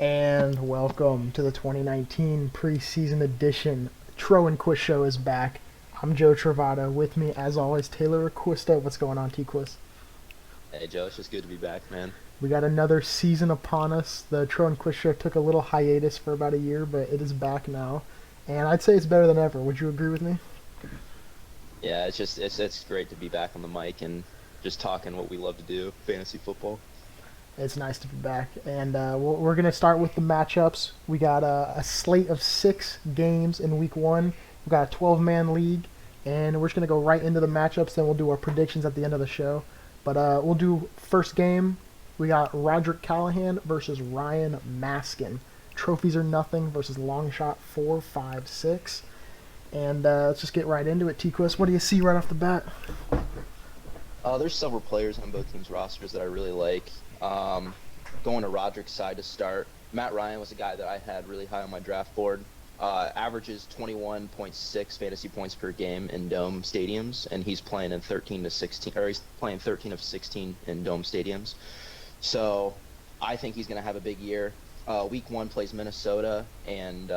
And welcome to the 2019 preseason edition. Tro Quis show is back. I'm Joe Travato. With me, as always, Taylor Acquista. What's going on, T-Quis? Hey Joe, it's just good to be back, man. We got another season upon us. The Tro Quis show took a little hiatus for about a year, but it is back now. And I'd say it's better than ever. Would you agree with me? Yeah, it's great to be back on the mic and just talking what we love to do, fantasy football. It's nice to be back. And we're going to start with the matchups. We got a slate of 6 games in week 1. We got a 12-man league. And we're just going to go right into the matchups. Then we'll do our predictions at the end of the show. But we'll do first game. We got Rodrik Callahan versus Ryan Maskin. Trophies are nothing versus long shot 456. And let's just get right into it. T-Quist, what do you see right off the bat? There's several players on both teams' rosters that I really like. Going to Rodrik's side to start, Matt Ryan was a guy that I had really high on my draft board. Averages 21.6 fantasy points per game in dome stadiums, and he's playing in 13 to 16, or he's playing 13 of 16 in dome stadiums. So I think he's going to have a big year. Week 1 plays Minnesota, and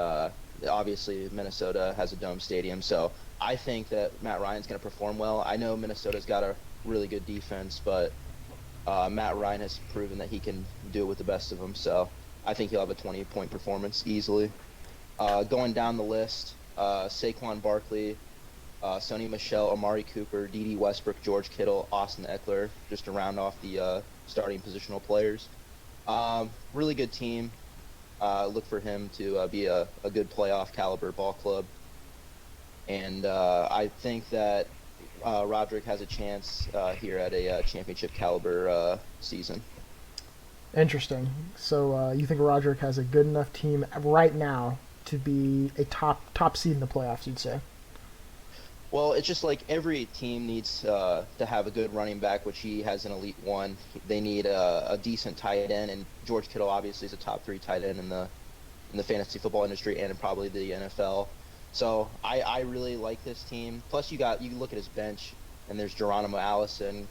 obviously Minnesota has a dome stadium, so I think that Matt Ryan's going to perform well. I know Minnesota's got a really good defense, but Matt Ryan has proven that he can do it with the best of them, so I think he'll have a 20-point performance easily. Going down the list, Saquon Barkley, Sony Michel, Amari Cooper, D.D. Westbrook, George Kittle, Austin Eckler, just to round off the starting positional players. Really good team. Look for him to be a good playoff caliber ball club. And I think that Rodrik has a chance here at a championship caliber season. Interesting. So you think Roderick has a good enough team right now to be a top seed in the playoffs? You'd say. Well, it's just like every team needs to have a good running back, which he has an elite one. They need a decent tight end, and George Kittle obviously is a top 3 tight end in the fantasy football industry and in probably the NFL. So I really like this team. Plus, you look at his bench, and there's Geronimo Allison,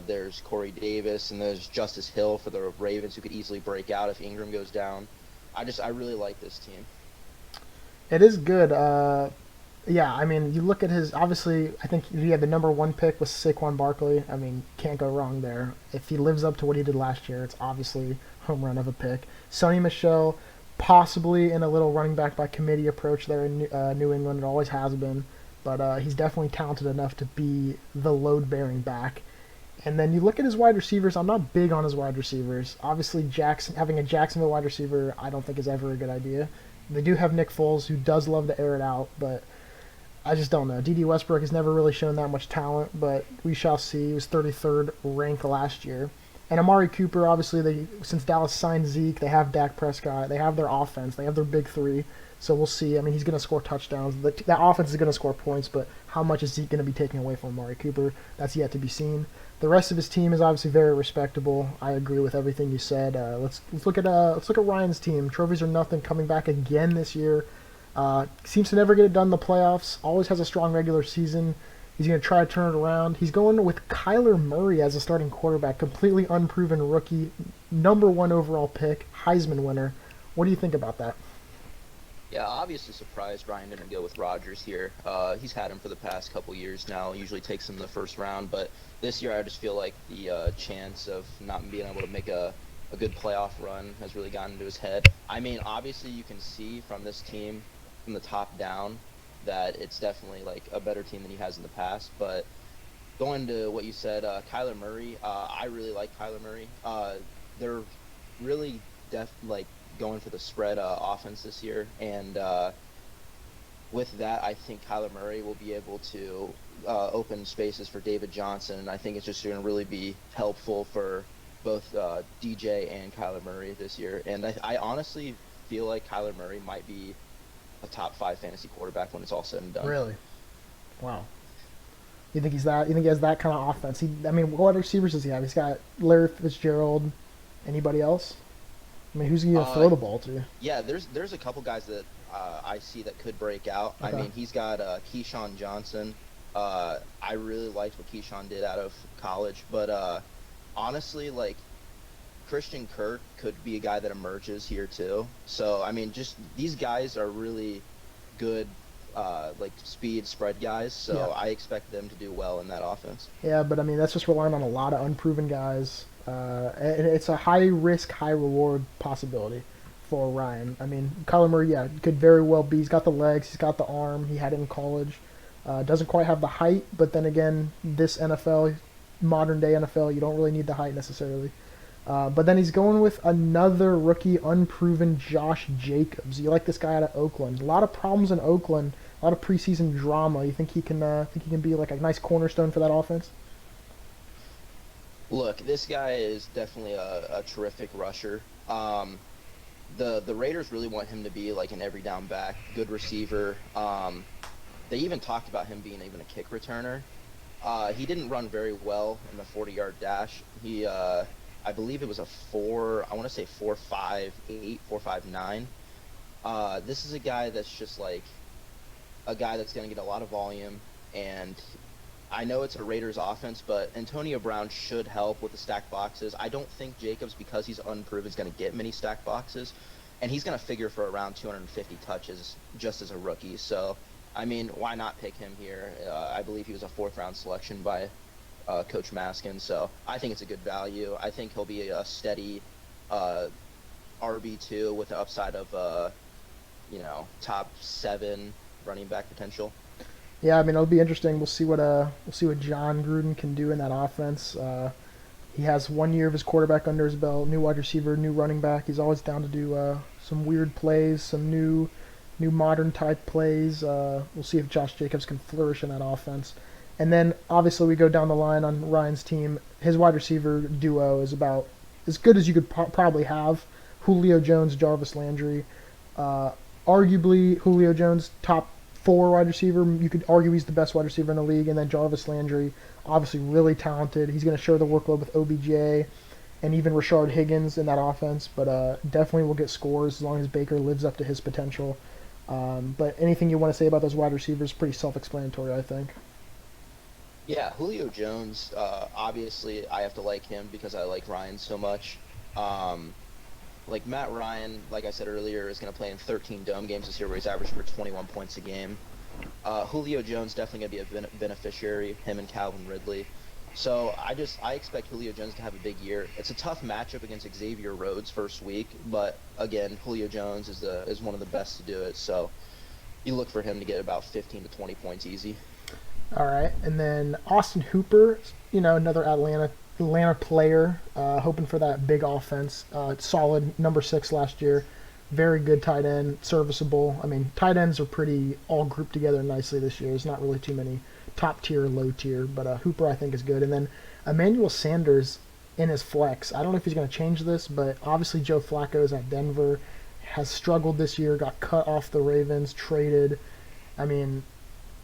there's Corey Davis, and there's Justice Hill for the Ravens, who could easily break out if Ingram goes down. I really like this team. It is good. Yeah, I mean, you look at his. Obviously, I think he had the number 1 pick with Saquon Barkley. I mean, can't go wrong there. If he lives up to what he did last year, it's obviously home run of a pick. Sonny Michel, possibly in a little running back by committee approach there in New England. It always has been, but he's definitely talented enough to be the load-bearing back. And then you look at his wide receivers. I'm not big on his wide receivers. Obviously, having a Jacksonville wide receiver, I don't think is ever a good idea. They do have Nick Foles, who does love to air it out, but I just don't know. D.D. Westbrook has never really shown that much talent, but we shall see. He was 33rd ranked last year. And Amari Cooper, obviously, since Dallas signed Zeke, they have Dak Prescott. They have their offense. They have their big 3. So we'll see. I mean, he's going to score touchdowns. That offense is going to score points, but how much is Zeke going to be taking away from Amari Cooper? That's yet to be seen. The rest of his team is obviously very respectable. I agree with everything you said. Let's look at Ryan's team. Trophies are nothing. Coming back again this year. Seems to never get it done in the playoffs. Always has a strong regular season. He's going to try to turn it around. He's going with Kyler Murray as a starting quarterback. Completely unproven rookie. Number 1 overall pick. Heisman winner. What do you think about that? Yeah, obviously surprised Ryan didn't go with Rodgers here. He's had him for the past couple years now. Usually takes him in the first round, but this year I just feel like the chance of not being able to make a good playoff run has really gotten into his head. I mean, obviously you can see from this team, from the top down, that it's definitely like a better team than he has in the past. But going to what you said, Kyler Murray, I really like Kyler Murray. They're really going for the spread offense this year, and with that, I think Kyler Murray will be able to open spaces for David Johnson, and I think it's just going to really be helpful for both DJ and Kyler Murray this year. And I honestly feel like Kyler Murray might be a top 5 fantasy quarterback when it's all said and done. Really? Wow. You think he's that? You think he has that kind of offense? I mean, what receivers does he have? He's got Larry Fitzgerald. Anybody else? I mean, who's he gonna throw the ball to? Yeah, there's a couple guys that I see that could break out. Okay. I mean, he's got Keyshawn Johnson. I really liked what Keyshawn did out of college, but honestly, like Christian Kirk could be a guy that emerges here too. So I mean, just these guys are really good, like speed spread guys. Yeah. So I expect them to do well in that offense. Yeah, but I mean that's just relying on a lot of unproven guys. And it's a high risk, high reward possibility for Ryan. I mean, Kyler Murray, yeah, could very well be. He's got the legs, he's got the arm. He had it in college. Doesn't quite have the height, but then again, this NFL, modern day NFL, you don't really need the height necessarily. But then he's going with another rookie, unproven Josh Jacobs. You like this guy out of Oakland? A lot of problems in Oakland, a lot of preseason drama. You think he can be like a nice cornerstone for that offense? Look, this guy is definitely a terrific rusher. The Raiders really want him to be like an every down back, good receiver. They even talked about him being even a kick returner. He didn't run very well in the 40-yard dash. I believe it was I want to say 4.58, 4.59. This is a guy that's just like a guy that's going to get a lot of volume, and I know it's a Raiders offense, but Antonio Brown should help with the stack boxes. I don't think Jacobs, because he's unproven, is going to get many stack boxes, and he's going to figure for around 250 touches just as a rookie. So, I mean, why not pick him here? I believe he was a fourth-round selection by Coach Maskin, so I think it's a good value. I think he'll be a steady RB2 with the upside of, top 7 running back potential. Yeah, I mean it'll be interesting. We'll see what John Gruden can do in that offense. He has 1 year of his quarterback under his belt, new wide receiver, new running back. He's always down to do some weird plays, some new modern type plays. We'll see if Josh Jacobs can flourish in that offense. And then obviously we go down the line on Ryan's team. His wide receiver duo is about as good as you could probably have. Julio Jones, Jarvis Landry. Arguably Julio Jones top 4 wide receiver. You could argue he's the best wide receiver in the league. And then Jarvis Landry, obviously really talented. He's going to share the workload with OBJ and even Rashard Higgins in that offense. But definitely will get scores as long as Baker lives up to his potential. But anything you want to say about those wide receivers, pretty self-explanatory, I think. Yeah, Julio Jones, obviously I have to like him because I like Ryan so much. Like Matt Ryan, like I said earlier, is going to play in 13 dome games this year where he's averaging for 21 points a game. Julio Jones definitely going to be a beneficiary, him and Calvin Ridley. So I expect Julio Jones to have a big year. It's a tough matchup against Xavier Rhodes first week, but again, Julio Jones is one of the best to do it. So you look for him to get about 15 to 20 points easy. All right, and then Austin Hooper, another Atlanta player, hoping for that big offense. Solid number 6 last year, very good tight end, serviceable. I mean, tight ends are pretty all grouped together nicely this year. There's not really too many top tier, low tier, but Hooper I think is good. And then Emmanuel Sanders in his flex. I don't know if he's going to change this, but obviously Joe Flacco's at Denver, has struggled this year, got cut off the Ravens, traded. I mean,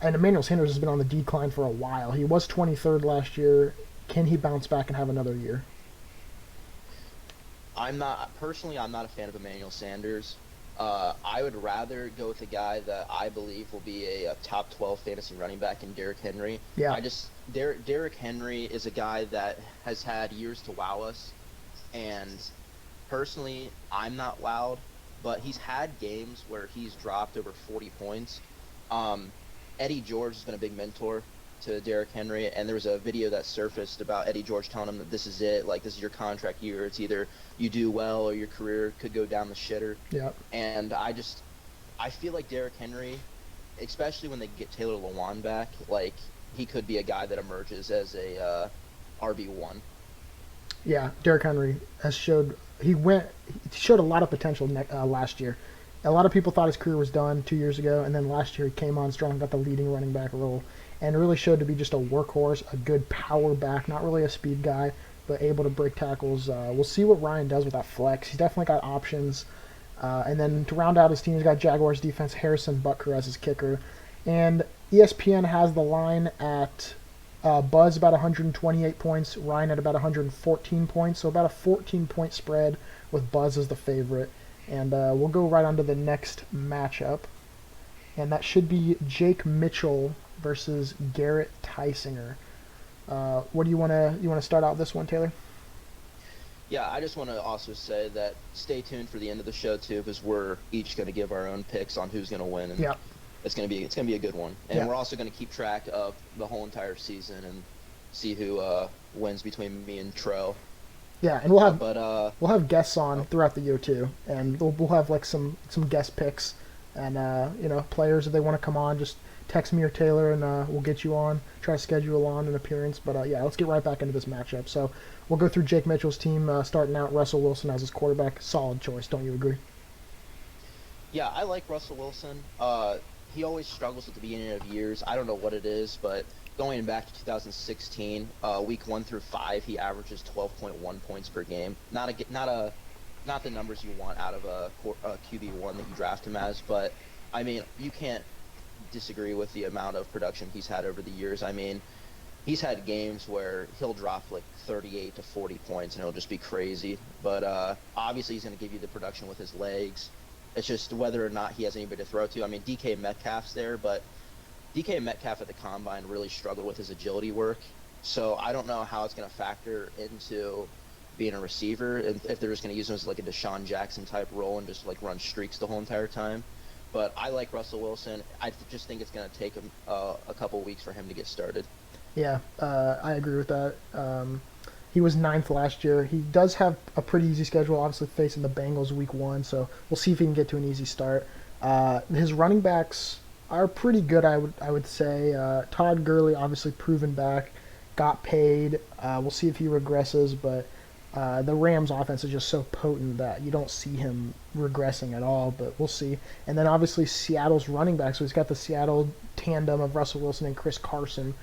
and Emmanuel Sanders has been on the decline for a while. He was 23rd last year. Can he bounce back and have another year? I'm not a fan of Emmanuel Sanders. I would rather go with a guy that I believe will be a top 12 fantasy running back in Derrick Henry. Yeah. Derrick Henry is a guy that has had years to wow us, and personally, I'm not wowed, but he's had games where he's dropped over 40 points. Eddie George has been a big mentor to Derrick Henry, and there was a video that surfaced about Eddie George telling him that this is it, like this is your contract year. It's either you do well or your career could go down the shitter. Yeah. And I feel like Derrick Henry, especially when they get Taylor Lewan back, like he could be a guy that emerges as a RB1. Yeah, Derrick Henry has showed a lot of potential last year. A lot of people thought his career was done 2 years ago, and then last year he came on strong, got the leading running back role, and really showed to be just a workhorse, a good power back, not really a speed guy, but able to break tackles. We'll see what Ryan does with that flex. He's definitely got options. And then to round out his team, he's got Jaguars defense, Harrison Butker as his kicker. And ESPN has the line at Buzz about 128 points, Ryan at about 114 points, so about a 14-point spread with Buzz as the favorite. And we'll go right on to the next matchup, and that should be Jake Mitchell versus Garrett Tysinger. What do you want to start out this one, Taylor? Yeah, I just want to also say that stay tuned for the end of the show too, because we're each going to give our own picks on who's going to win, and Yeah, it's gonna be a good one. And yeah, we're also going to keep track of the whole entire season and see who wins between me and Tro. yeah. And we'll have But we'll have guests on oh, throughout the year too, and we'll have like some guest picks and players if they want to come on, just text me or Taylor and we'll get you on. Try to schedule on an appearance, but yeah, let's get right back into this matchup. So we'll go through Jake Mitchell's team starting out. Russell Wilson as his quarterback, solid choice. Don't you agree? yeah, I like Russell Wilson. He always struggles at the beginning of years. I don't know what it is, but going back to 2016, week 1 through 5, he averages 12.1 points per game. Not the numbers you want out of a QB1 that you draft him as, but I mean, you can't disagree with the amount of production he's had over the years. I mean, he's had games where he'll drop like 38 to 40 points and it'll just be crazy. But obviously, he's going to give you the production with his legs. It's just whether or not he has anybody to throw to. I mean, DK Metcalf's there, but DK Metcalf at the combine really struggled with his agility work. So I don't know how it's going to factor into being a receiver, and if they're just going to use him as like a Deshaun Jackson type role and just like run streaks the whole entire time. But I like Russell Wilson. I just think it's going to take him a couple weeks for him to get started. Yeah, I agree with that. He was ninth last year. He does have a pretty easy schedule, obviously facing the Bengals week 1, so we'll see if he can get to an easy start. His running backs are pretty good, I would say. Todd Gurley, obviously proven back, got paid. We'll see if he regresses, but the Rams' offense is just so potent that you don't see him regressing at all, but we'll see. And then obviously Seattle's running back, so he's got the Seattle tandem of Russell Wilson and Chris Carson.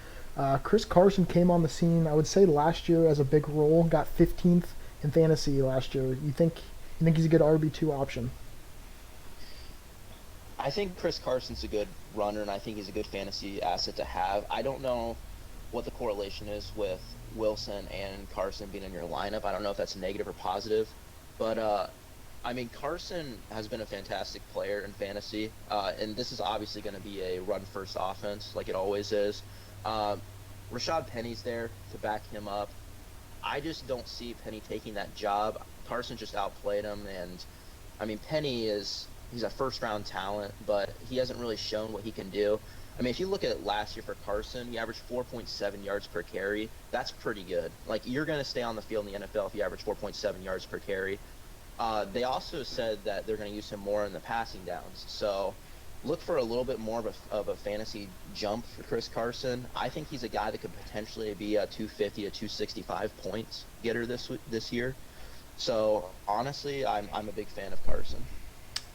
Chris Carson came on the scene, I would say, last year as a big role. Got 15th in fantasy last year. You think he's a good RB2 option? I think Chris Carson's a good runner, and I think he's a good fantasy asset to have. I don't know what the correlation is with Wilson and Carson being in your lineup. I don't know if that's negative or positive, but I mean, Carson has been a fantastic player in fantasy, and this is obviously going to be a run-first offense, like it always is. Um, Rashad Penny's there to back him up. I just don't see Penny taking that job. Carson just outplayed him, and I mean, he's a first-round talent, but he hasn't really shown what he can do. I mean, if you look at last year for Carson, he averaged 4.7 yards per carry. That's pretty good. Like, you're going to stay on the field in the NFL if you average 4.7 yards per carry. They also said that they're going to use him more in the passing downs. So look for a little bit more of a fantasy jump for Chris Carson. I think he's a guy that could potentially be a 250 to 265 points getter this year. So honestly, I'm a big fan of Carson.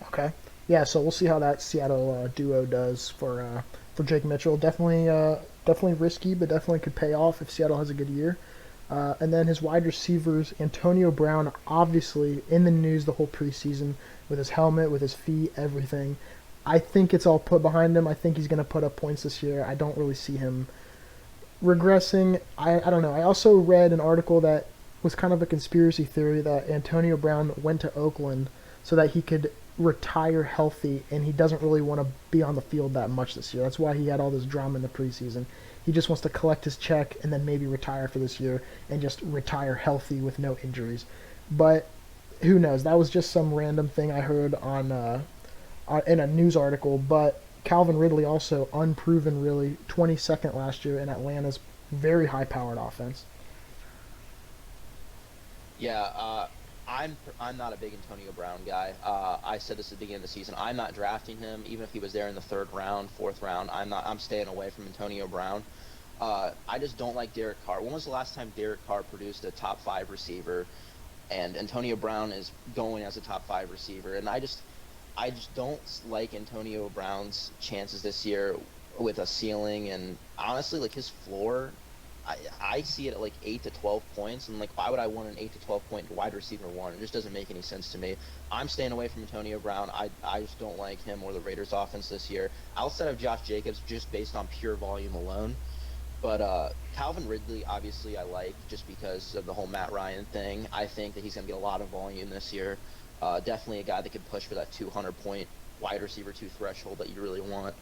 Okay. Yeah, so we'll see how that Seattle duo does for Jake Mitchell. Definitely risky, but definitely could pay off if Seattle has a good year. And then his wide receivers, Antonio Brown, obviously in the news the whole preseason with his helmet, with his feet, everything. I think it's all put behind him. I think he's going to put up points this year. I don't really see him regressing. I don't know. I also read an article that was kind of a conspiracy theory that Antonio Brown went to Oakland so that he could retire healthy, and he doesn't really want to be on the field that much this year. That's why he had all this drama in the preseason. He just wants to collect his check and then maybe retire for this year and just retire healthy with no injuries. But who knows? That was just some random thing I heard in a news article. But Calvin Ridley also unproven, really, 22nd last year in Atlanta's very high-powered offense. Yeah, I'm not a big Antonio Brown guy. I said this at the beginning of the season. I'm not drafting him, even if he was there in the third round, fourth round. I'm staying away from Antonio Brown. I just don't like Derek Carr. When was the last time Derek Carr produced a top 5 receiver? And Antonio Brown is going as a top 5 receiver, and I just don't like Antonio Brown's chances this year with a ceiling, and honestly, like his floor. I see it at like 8 to 12 points, and like, why would I want an 8 to 12 point wide receiver one? It just doesn't make any sense to me. I'm staying away from Antonio Brown. I just don't like him or the Raiders offense this year, outside of Josh Jacobs, just based on pure volume alone. But Calvin Ridley, obviously, I like just because of the whole Matt Ryan thing. I think that he's going to get a lot of volume this year. Definitely a guy that could push for that 200-point wide receiver 2 threshold that you really want.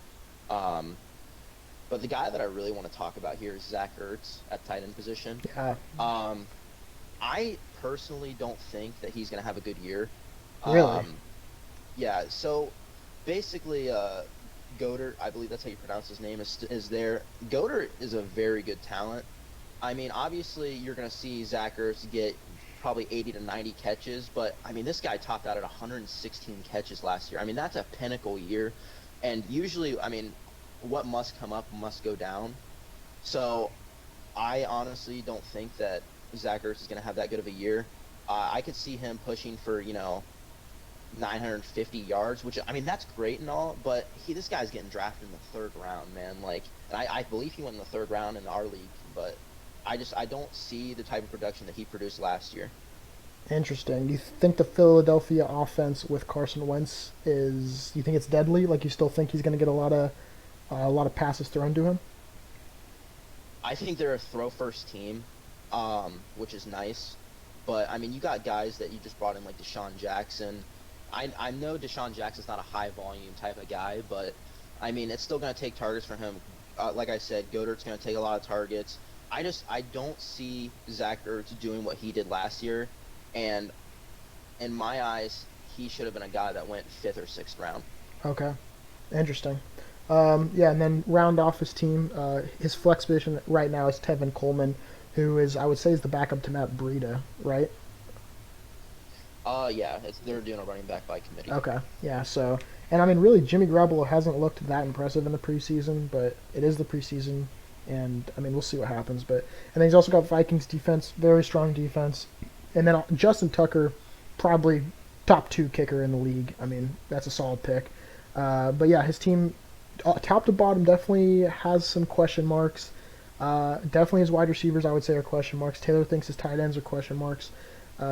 But the guy that I really want to talk about here is Zach Ertz at tight end position. Yeah. I personally don't think that he's going to have a good year. Really? Um, yeah, so basically, Goddard, I believe that's how you pronounce his name, is there. Goddard is a very good talent. I mean, obviously, you're going to see Zach Ertz get probably 80 to 90 catches, but I mean, this guy topped out at 116 catches last year. I mean, that's a pinnacle year. And usually, I mean, what must come up must go down. So I honestly don't think that Zach Ertz is going to have that good of a year. I could see him pushing for, 950 yards, which I mean that's great and all, but this guy's getting drafted in the third round, man. Like, and I believe he went in the third round in our league, but I don't see the type of production that he produced last year. Interesting. Do you think the Philadelphia offense with Carson Wentz is? You think it's deadly? Like you still think he's going to get a lot of passes thrown to him? I think they're a throw first team, which is nice, but I mean you got guys that you just brought in like Deshaun Jackson. I know Deshaun Jackson's not a high volume type of guy, but I mean it's still going to take targets from him. Like I said, Goddard's going to take a lot of targets. I don't see Zach Ertz doing what he did last year, and in my eyes, he should have been a guy that went fifth or sixth round. Okay, interesting. Yeah, and then round off his team. His flex position right now is Tevin Coleman, who is I would say is the backup to Matt Breida, right? Yeah, they're doing a running back by committee. Okay, yeah. So, and I mean, really, Jimmy Garoppolo hasn't looked that impressive in the preseason, but it is the preseason, and I mean, we'll see what happens. But and then he's also got Vikings defense, very strong defense, and then Justin Tucker, probably top two kicker in the league. I mean, that's a solid pick. But yeah, his team, top to bottom, definitely has some question marks. Definitely his wide receivers, I would say, are question marks. Taylor thinks his tight ends are question marks.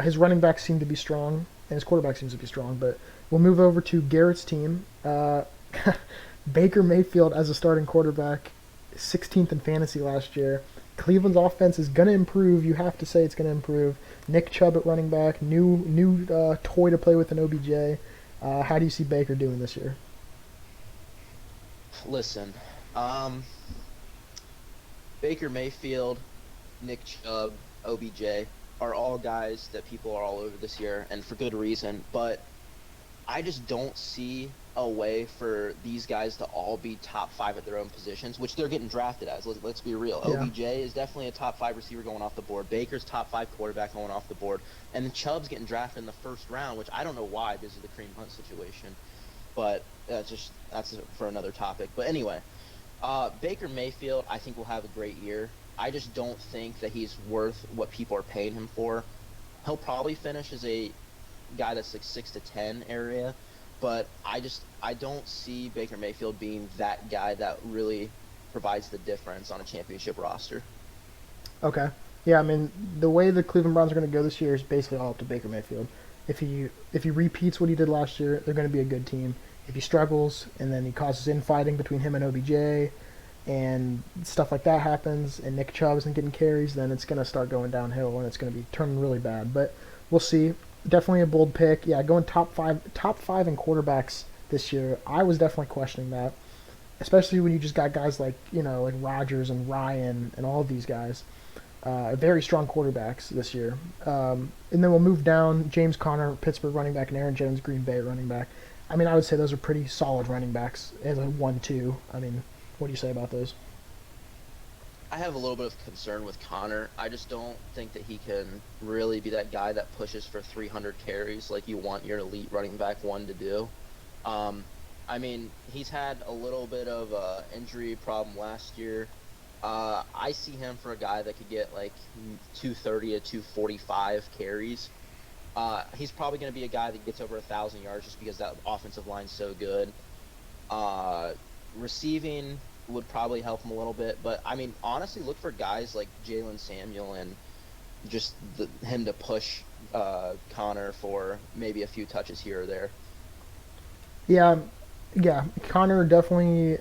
His running backs seem to be strong, and his quarterback seems to be strong. But we'll move over to Garrett's team. Baker Mayfield as a starting quarterback, 16th in fantasy last year. Cleveland's offense is going to improve. You have to say it's going to improve. Nick Chubb at running back, new toy to play with in OBJ. How do you see Baker doing this year? Listen, Baker Mayfield, Nick Chubb, OBJ are all guys that people are all over this year, and for good reason. But I just don't see a way for these guys to all be top five at their own positions, which they're getting drafted as. Let's be real. Yeah. OBJ is definitely a top five receiver going off the board. Baker's top five quarterback going off the board. And then Chubb's getting drafted in the first round, which I don't know why. This is the Kareem Hunt situation. But that's for another topic. But anyway, Baker Mayfield, I think, will have a great year. I just don't think that he's worth what people are paying him for. He'll probably finish as a guy that's like 6 to 10 area, but I don't see Baker Mayfield being that guy that really provides the difference on a championship roster. Okay. Yeah, I mean, the way the Cleveland Browns are going to go this year is basically all up to Baker Mayfield. If he repeats what he did last year, they're going to be a good team. If he struggles and then he causes infighting between him and OBJ and stuff like that happens and Nick Chubb isn't getting carries, then it's going to start going downhill and it's going to be turning really bad. But we'll see. Definitely a bold pick. Yeah, going top five in quarterbacks this year. I was definitely questioning that, especially when you just got guys like like Rodgers and Ryan and all of these guys, very strong quarterbacks this year. And then we'll move down. James Conner, Pittsburgh running back, and Aaron Jones, Green Bay running back. I mean, I would say those are pretty solid running backs as a 1-2. I mean, what do you say about those? I have a little bit of concern with Connor. I just don't think that he can really be that guy that pushes for 300 carries like you want your elite running back one to do. I mean, he's had a little bit of an injury problem last year. I see him for a guy that could get like 230 to 245 carries. He's probably going to be a guy that gets over 1,000 yards just because that offensive line's so good. Receiving would probably help him a little bit, but I mean, honestly, look for guys like Jalen Samuel and just him to push Connor for maybe a few touches here or there. Yeah, Connor definitely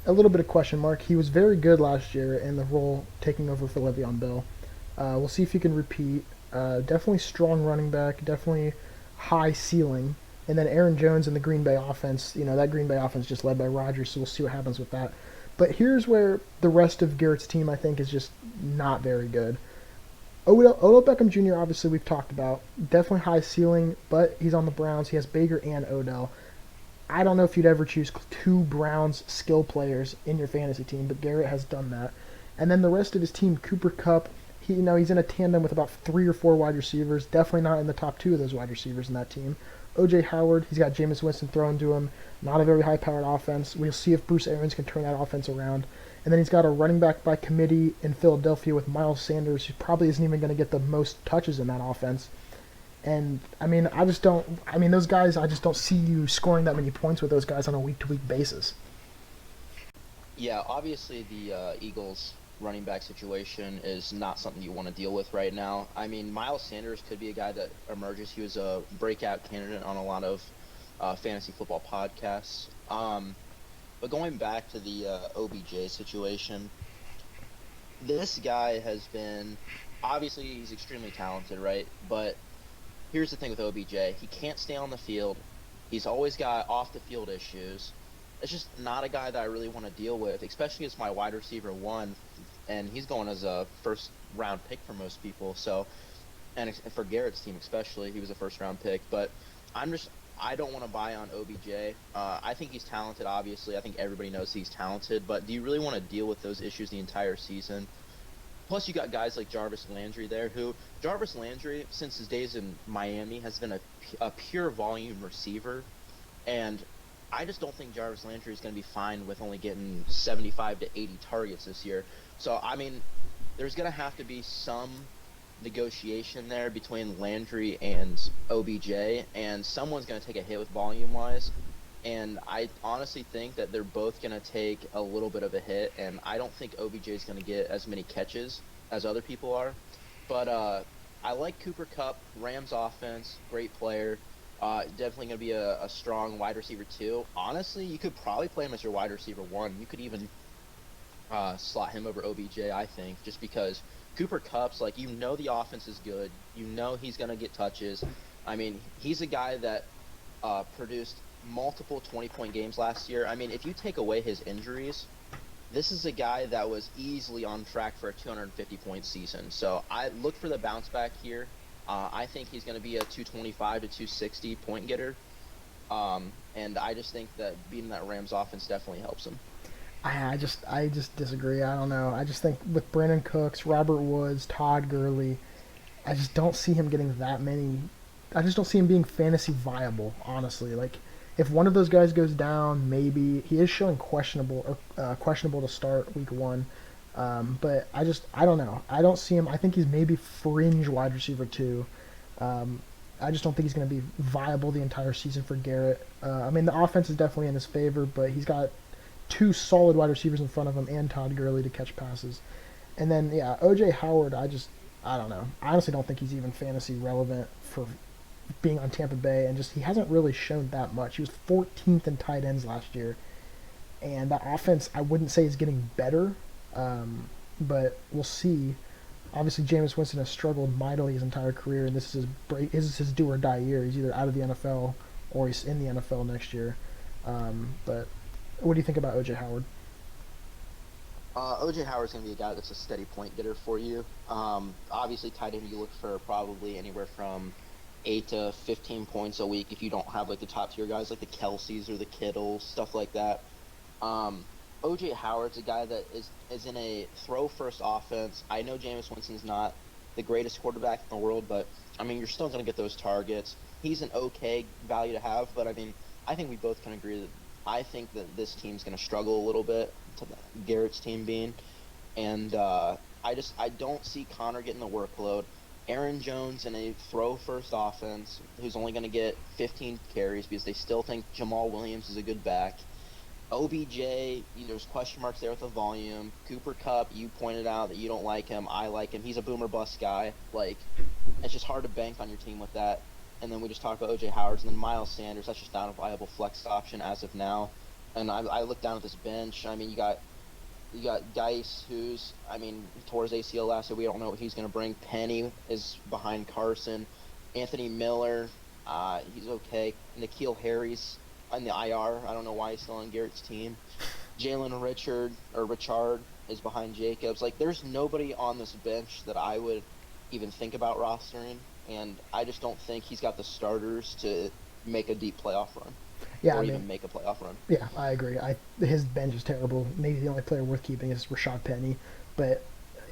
a little bit of question mark. He was very good last year in the role taking over for Le'Veon Bell. We'll see if he can repeat. Definitely strong running back, definitely high ceiling. And then Aaron Jones in the Green Bay offense, that Green Bay offense just led by Rodgers, so we'll see what happens with that. But here's where the rest of Garrett's team, I think, is just not very good. Odell Beckham Jr. obviously we've talked about. Definitely high ceiling, but he's on the Browns. He has Baker and Odell. I don't know if you'd ever choose two Browns skill players in your fantasy team, but Garrett has done that. And then the rest of his team, Cooper Kupp, he's in a tandem with about 3 or 4 wide receivers. Definitely not in the top 2 of those wide receivers in that team. OJ Howard, he's got Jameis Winston thrown to him. Not a very high-powered offense. We'll see if Bruce Arians can turn that offense around. And then he's got a running back by committee in Philadelphia with Miles Sanders, who probably isn't even going to get the most touches in that offense. And I mean, I just don't. I mean, those guys. I just don't see you scoring that many points with those guys on a week-to-week basis. Yeah, obviously the Eagles running back situation is not something you want to deal with right now. I mean, Miles Sanders could be a guy that emerges. He was a breakout candidate on a lot of fantasy football podcasts. But going back to the OBJ situation, this guy has been, obviously he's extremely talented, right? But here's the thing with OBJ. He can't stay on the field. He's always got off-the-field issues. It's just not a guy that I really want to deal with, especially as my wide receiver 1, and he's going as a first-round pick for most people. So, and for Garrett's team especially, he was a first-round pick. But I don't want to buy on OBJ. I think he's talented, obviously. I think everybody knows he's talented. But do you really want to deal with those issues the entire season? Plus, you got guys like Jarvis Landry there, who Jarvis Landry, since his days in Miami, has been a pure volume receiver, and I just don't think Jarvis Landry is going to be fine with only getting 75 to 80 targets this year. So, I mean, there's going to have to be some negotiation there between Landry and OBJ, and someone's going to take a hit with volume-wise. And I honestly think that they're both going to take a little bit of a hit, and I don't think OBJ is going to get as many catches as other people are. But I like Cooper Kupp, Rams offense, great player. Definitely going to be a strong wide receiver too. Honestly, you could probably play him as your wide receiver 1. You could even slot him over OBJ, I think, just because Cooper Kupp's, like, the offense is good. He's going to get touches. I mean, he's a guy that produced multiple 20-point games last year. I mean, if you take away his injuries, this is a guy that was easily on track for a 250-point season. So I look for the bounce back here. I think he's going to be a 225 to 260 point getter. And I just think that beating that Rams offense definitely helps him. I just disagree. I don't know. I just think with Brandon Cooks, Robert Woods, Todd Gurley, I just don't see him getting that many. I just don't see him being fantasy viable, honestly. Like, if one of those guys goes down, maybe he is showing questionable to start week 1. But I don't know. I don't see him. I think he's maybe fringe wide receiver 2. I just don't think he's going to be viable the entire season for Garrett. I mean, the offense is definitely in his favor, but he's got 2 solid wide receivers in front of him and Todd Gurley to catch passes. And then, yeah, OJ Howard, I don't know. I honestly don't think he's even fantasy relevant for being on Tampa Bay, and just he hasn't really shown that much. He was 14th in tight ends last year, and that offense I wouldn't say is getting better, but we'll see. Obviously, Jameis Winston has struggled mightily his entire career, and this is his do or die year. He's either out of the NFL or he's in the NFL next year. But what do you think about OJ Howard? OJ Howard's going to be a guy that's a steady point getter for you. Obviously, tight end, you look for probably anywhere from 8 to 15 points a week if you don't have like the top tier guys like the Kelseys or the Kittles, stuff like that. OJ Howard's a guy that is in a throw first offense. I know Jameis Winston's not the greatest quarterback in the world, but I mean, you're still going to get those targets. He's an okay value to have, but I mean, I think we both can agree that I think that this team's going to struggle a little bit, to Garrett's team being, and I don't see Connor getting the workload. Aaron Jones in a throw-first offense, who's only going to get 15 carries because they still think Jamal Williams is a good back. OBJ, there's question marks there with the volume. Cooper Kupp, you pointed out that you don't like him. I like him. He's a boomer bust guy. Like, it's just hard to bank on your team with that. And then we just talked about OJ Howard, and then Miles Sanders. That's just not a viable flex option as of now. And I look down at this bench. I mean, you got Dice, who's, I mean, he tore his ACL last year. We don't know what he's going to bring. Penny is behind Carson. Anthony Miller, he's okay. N'Keal Harry's on the IR. I don't know why he's still on Garrett's team. Jalen Richard is behind Jacobs. Like, there's nobody on this bench that I would even think about rostering, and I just don't think he's got the starters to make a deep playoff run, Yeah, I or mean, even make a playoff run. yeah, I agree. His bench is terrible. Maybe the only player worth keeping is Rashad Penny, but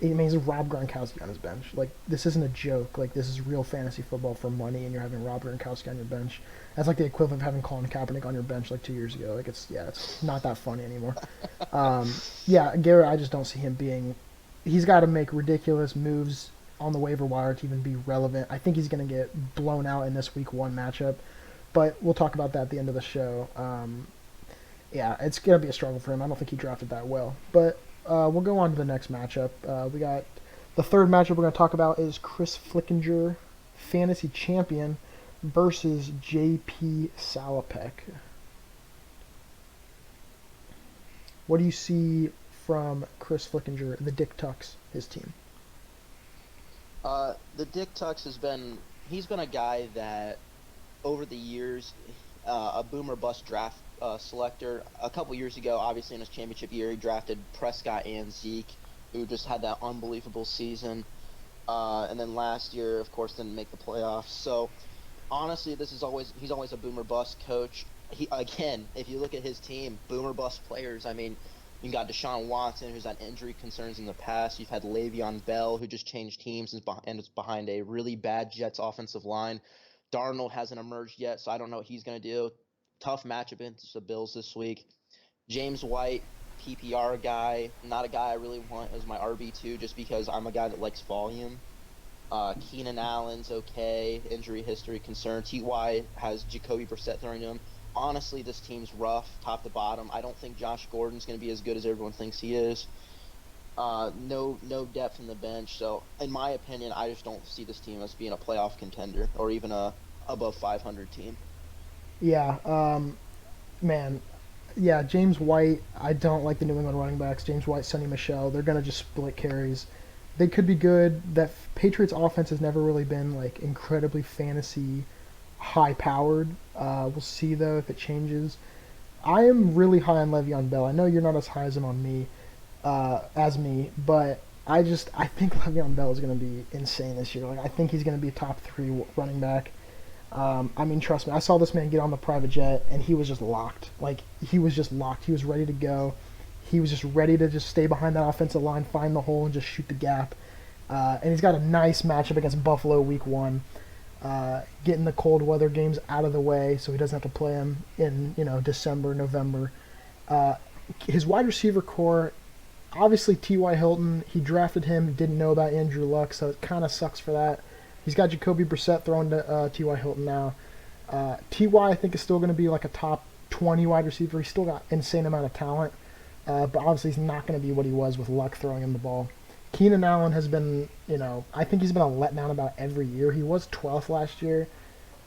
I mean, he's Rob Gronkowski on his bench. Like, this isn't a joke. Like, this is real fantasy football for money, and you're having Rob Gronkowski on your bench. That's like the equivalent of having Colin Kaepernick on your bench like 2 years ago. Like, it's not that funny anymore. Yeah, Garrett, I just don't see him being. He's got to make ridiculous moves on the waiver wire to even be relevant. I think he's going to get blown out in this week 1 matchup, but we'll talk about that at the end of the show. Yeah, it's going to be a struggle for him. I don't think he drafted that well. But we'll go on to the next matchup. We got the third matchup we're going to talk about is Kris Flickinger, fantasy champion, versus JP Salopek. What do you see from Kris Flickinger, the Dick Tucks, his team? The Dick Tux he's been a guy that over the years, a boomer bust draft selector. A couple years ago, obviously in his championship year, he drafted Prescott and Zeke, who just had that unbelievable season. And then last year, of course, didn't make the playoffs. So honestly, he's always a boomer bust coach. If you look at his team, boomer bust players. I mean, you got Deshaun Watson, who's had injury concerns in the past. You've had Le'Veon Bell, who just changed teams and is behind a really bad Jets offensive line. Darnold hasn't emerged yet, so I don't know what he's going to do. Tough matchup against the Bills this week. James White, PPR guy, not a guy I really want as my RB2 just because I'm a guy that likes volume. Keenan Allen's okay, injury history concern. T.Y. has Jacoby Brissett throwing to him. Honestly, this team's rough, top to bottom. I don't think Josh Gordon's going to be as good as everyone thinks he is. No depth in the bench. So, in my opinion, I just don't see this team as being a playoff contender or even a above 500 team. Yeah, man. Yeah, James White. I don't like the New England running backs. James White, Sonny Michel. They're gonna just split carries. They could be good. That Patriots offense has never really been like incredibly fantasy high powered. We'll see though if it changes. I am really high on Le'Veon Bell. I know you're not as high as him on me, as me, but I think Le'Veon Bell is going to be insane this year. Like I think he's going to be a top 3 running back. I mean, trust me, I saw this man get on the private jet and he was just locked. Like he was just locked. He was ready to go. He was just ready to just stay behind that offensive line, find the hole, and just shoot the gap. And he's got a nice matchup against Buffalo week 1. Getting the cold weather games out of the way so he doesn't have to play them in December, November. His wide receiver core, obviously T.Y. Hilton, he drafted him, didn't know about Andrew Luck, so it kind of sucks for that. He's got Jacoby Brissett throwing to T.Y. Hilton now. T.Y. I think is still going to be like a top 20 wide receiver. He's still got insane amount of talent, but obviously he's not going to be what he was with Luck throwing him the ball. Keenan Allen has been, I think he's been a letdown about every year. He was 12th last year,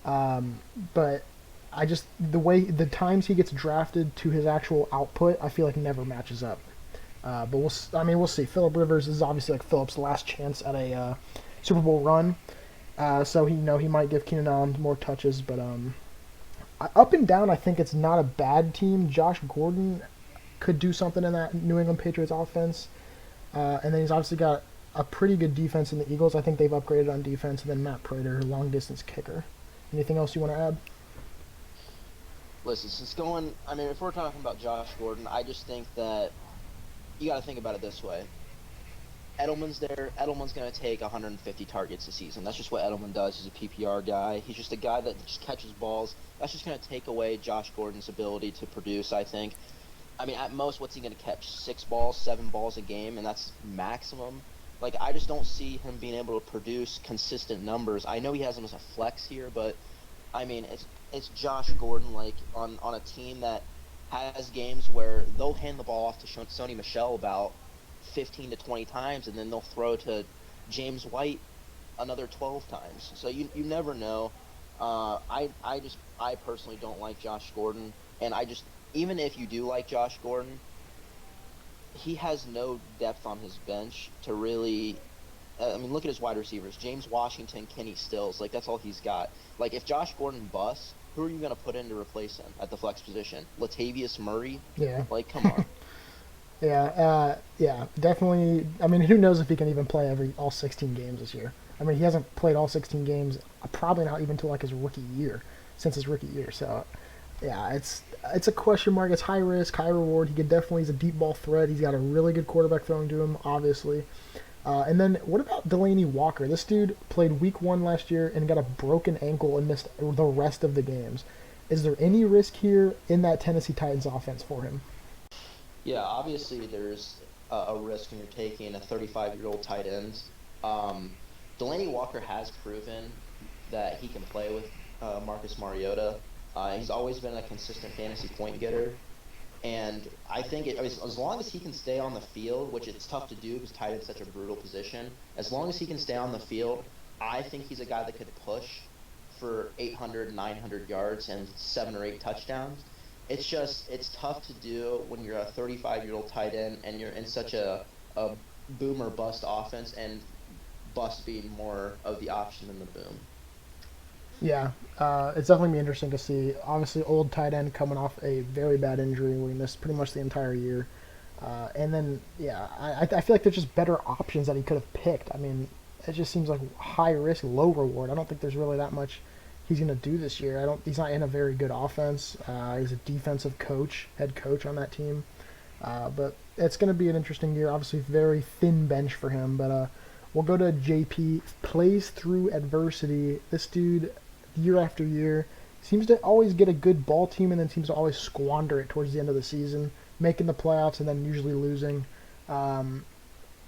but the times he gets drafted to his actual output, I feel like never matches up. But we'll see. Phillip Rivers is obviously like Phillip's last chance at a Super Bowl run, so he might give Keenan Allen more touches. But up and down, I think it's not a bad team. Josh Gordon could do something in that New England Patriots offense. And then he's obviously got a pretty good defense in the Eagles. I think they've upgraded on defense. And then Matt Prater, long distance kicker. Anything else you want to add? Listen, if we're talking about Josh Gordon, I just think that you got to think about it this way. Edelman's there. Edelman's going to take 150 targets a season. That's just what Edelman does. He's a PPR guy. He's just a guy that just catches balls. That's just going to take away Josh Gordon's ability to produce, I think. I mean, at most, what's he going to catch? 6 balls, 7 balls a game, and that's maximum. Like, I just don't see him being able to produce consistent numbers. I know he has him as a flex here, but, I mean, it's Josh Gordon, like, on a team that has games where they'll hand the ball off to Sonny Michel about 15 to 20 times, and then they'll throw to James White another 12 times. So you never know. I personally don't like Josh Gordon, and even if you do like Josh Gordon, he has no depth on his bench to really look at his wide receivers. James Washington, Kenny Stills, like that's all he's got. Like if Josh Gordon busts, who are you going to put in to replace him at the flex position? Latavius Murray? Yeah. Like, come on. Yeah, definitely. I mean, who knows if he can even play all 16 games this year. I mean, he hasn't played all 16 games, probably not even until like his rookie year, since his rookie year. So, yeah, it's a question mark. It's high risk, high reward. He could definitely he's a deep ball threat. He's got a really good quarterback throwing to him, obviously. And then what about Delaney Walker? This dude played week one last year and got a broken ankle and missed the rest of the games. Is there any risk here in that Tennessee Titans offense for him? Yeah, obviously there's a risk when you're taking a 35-year-old tight end. Um, Delaney Walker has proven that he can play with Marcus Mariota. He's always been a consistent fantasy point getter. And I think as long as he can stay on the field, which it's tough to do because tight end's such a brutal position, as long as he can stay on the field, I think he's a guy that could push for 800, 900 yards and 7 or 8 touchdowns. It's tough to do when you're a 35-year-old tight end and you're in such a boom or bust offense, and bust being more of the option than the boom. Yeah, it's definitely be interesting to see. Obviously, old tight end coming off a very bad injury where he missed pretty much the entire year. And then, yeah, I feel like there's just better options that he could have picked. I mean, it just seems like high risk, low reward. I don't think there's really that much he's going to do this year. I don't. He's not in a very good offense. He's a defensive coach, head coach on that team. But it's going to be an interesting year. Obviously, very thin bench for him. But we'll go to JP. Plays through adversity. This dude, year after year, seems to always get a good ball team and then seems to always squander it towards the end of the season, making the playoffs and then usually losing. Um,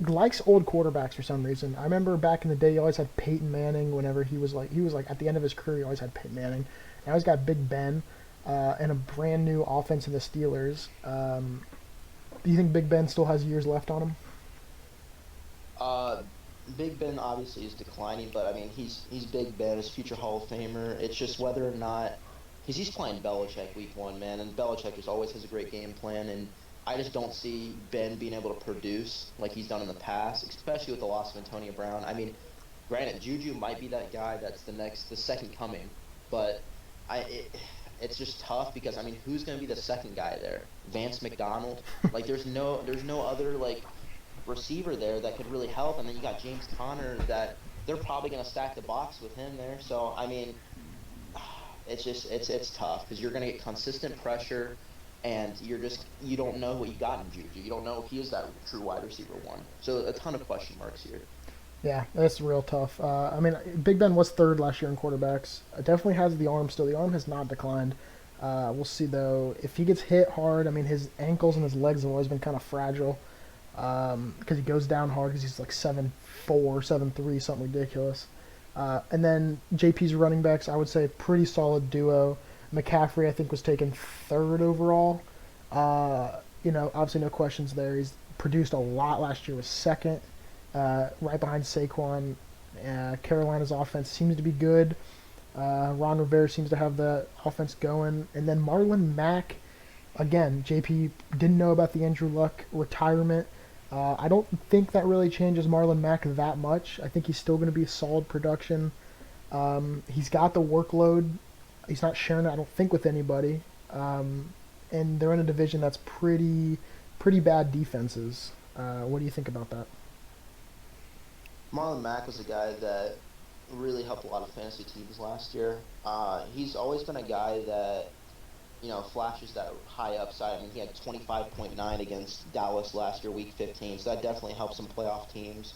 Likes old quarterbacks for some reason. I remember back in the day, he always had Peyton Manning. Whenever he was like at the end of his career, he always had Peyton Manning. Now he's got Big Ben and a brand new offense in the Steelers. Do you think Big Ben still has years left on him? Uh, Big Ben obviously is declining, but I mean he's Big Ben, his future Hall of Famer. It's just whether or not because he's playing Belichick week one, man, and Belichick just always has a great game plan, and I just don't see Ben being able to produce like he's done in the past, especially with the loss of Antonio Brown. I mean, granted, Juju might be that guy that's the second coming, but I it's just tough because I mean, who's going to be the second guy there? Vance McDonald? Like, there's no other like receiver there that could really help, and then you got James Conner that they're probably going to stack the box with him there. So I mean, it's tough because you're going to get consistent pressure, and you don't know what you got in Juju. You don't know if he is that true wide receiver one. So a ton of question marks here. Yeah, that's real tough. I mean, Big Ben was third last year in quarterbacks. Definitely has the arm still. The arm has not declined. We'll see though if he gets hit hard. I mean, his ankles and his legs have always been kind of fragile because he goes down hard because he's like 7'4", 7'3", something ridiculous. And then JP's running backs, I would say pretty solid duo. McCaffrey, I think, was taken third overall. Obviously no questions there. He's produced a lot last year. Was second, right behind Saquon. Carolina's offense seems to be good. Ron Rivera seems to have the offense going. And then Marlon Mack, again, JP didn't know about the Andrew Luck retirement. I don't think that really changes Marlon Mack that much. I think he's still going to be a solid production. He's got the workload. He's not sharing it, I don't think, with anybody. And they're in a division that's pretty bad defenses. What do you think about that? Marlon Mack was a guy that really helped a lot of fantasy teams last year. He's always been a guy that flashes that high upside. I mean, he had 25.9 against Dallas last year, Week 15, so that definitely helps some playoff teams.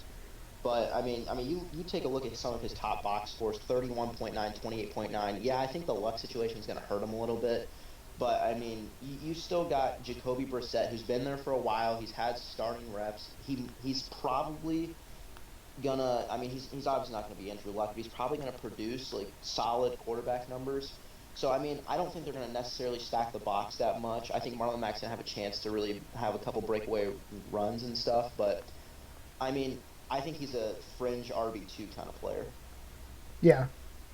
But you take a look at some of his top box scores: 31.9, 28.9. Yeah, I think the luck situation is going to hurt him a little bit. But I mean, you still got Jacoby Brissett, who's been there for a while. He's had starting reps. He's probably gonna. I mean, he's obviously not going to be Andrew Luck, but he's probably going to produce like solid quarterback numbers. So, I mean, I don't think they're going to necessarily stack the box that much. I think Marlon Mack's going to have a chance to really have a couple breakaway runs and stuff. But, I mean, I think he's a fringe RB2 kind of player. Yeah,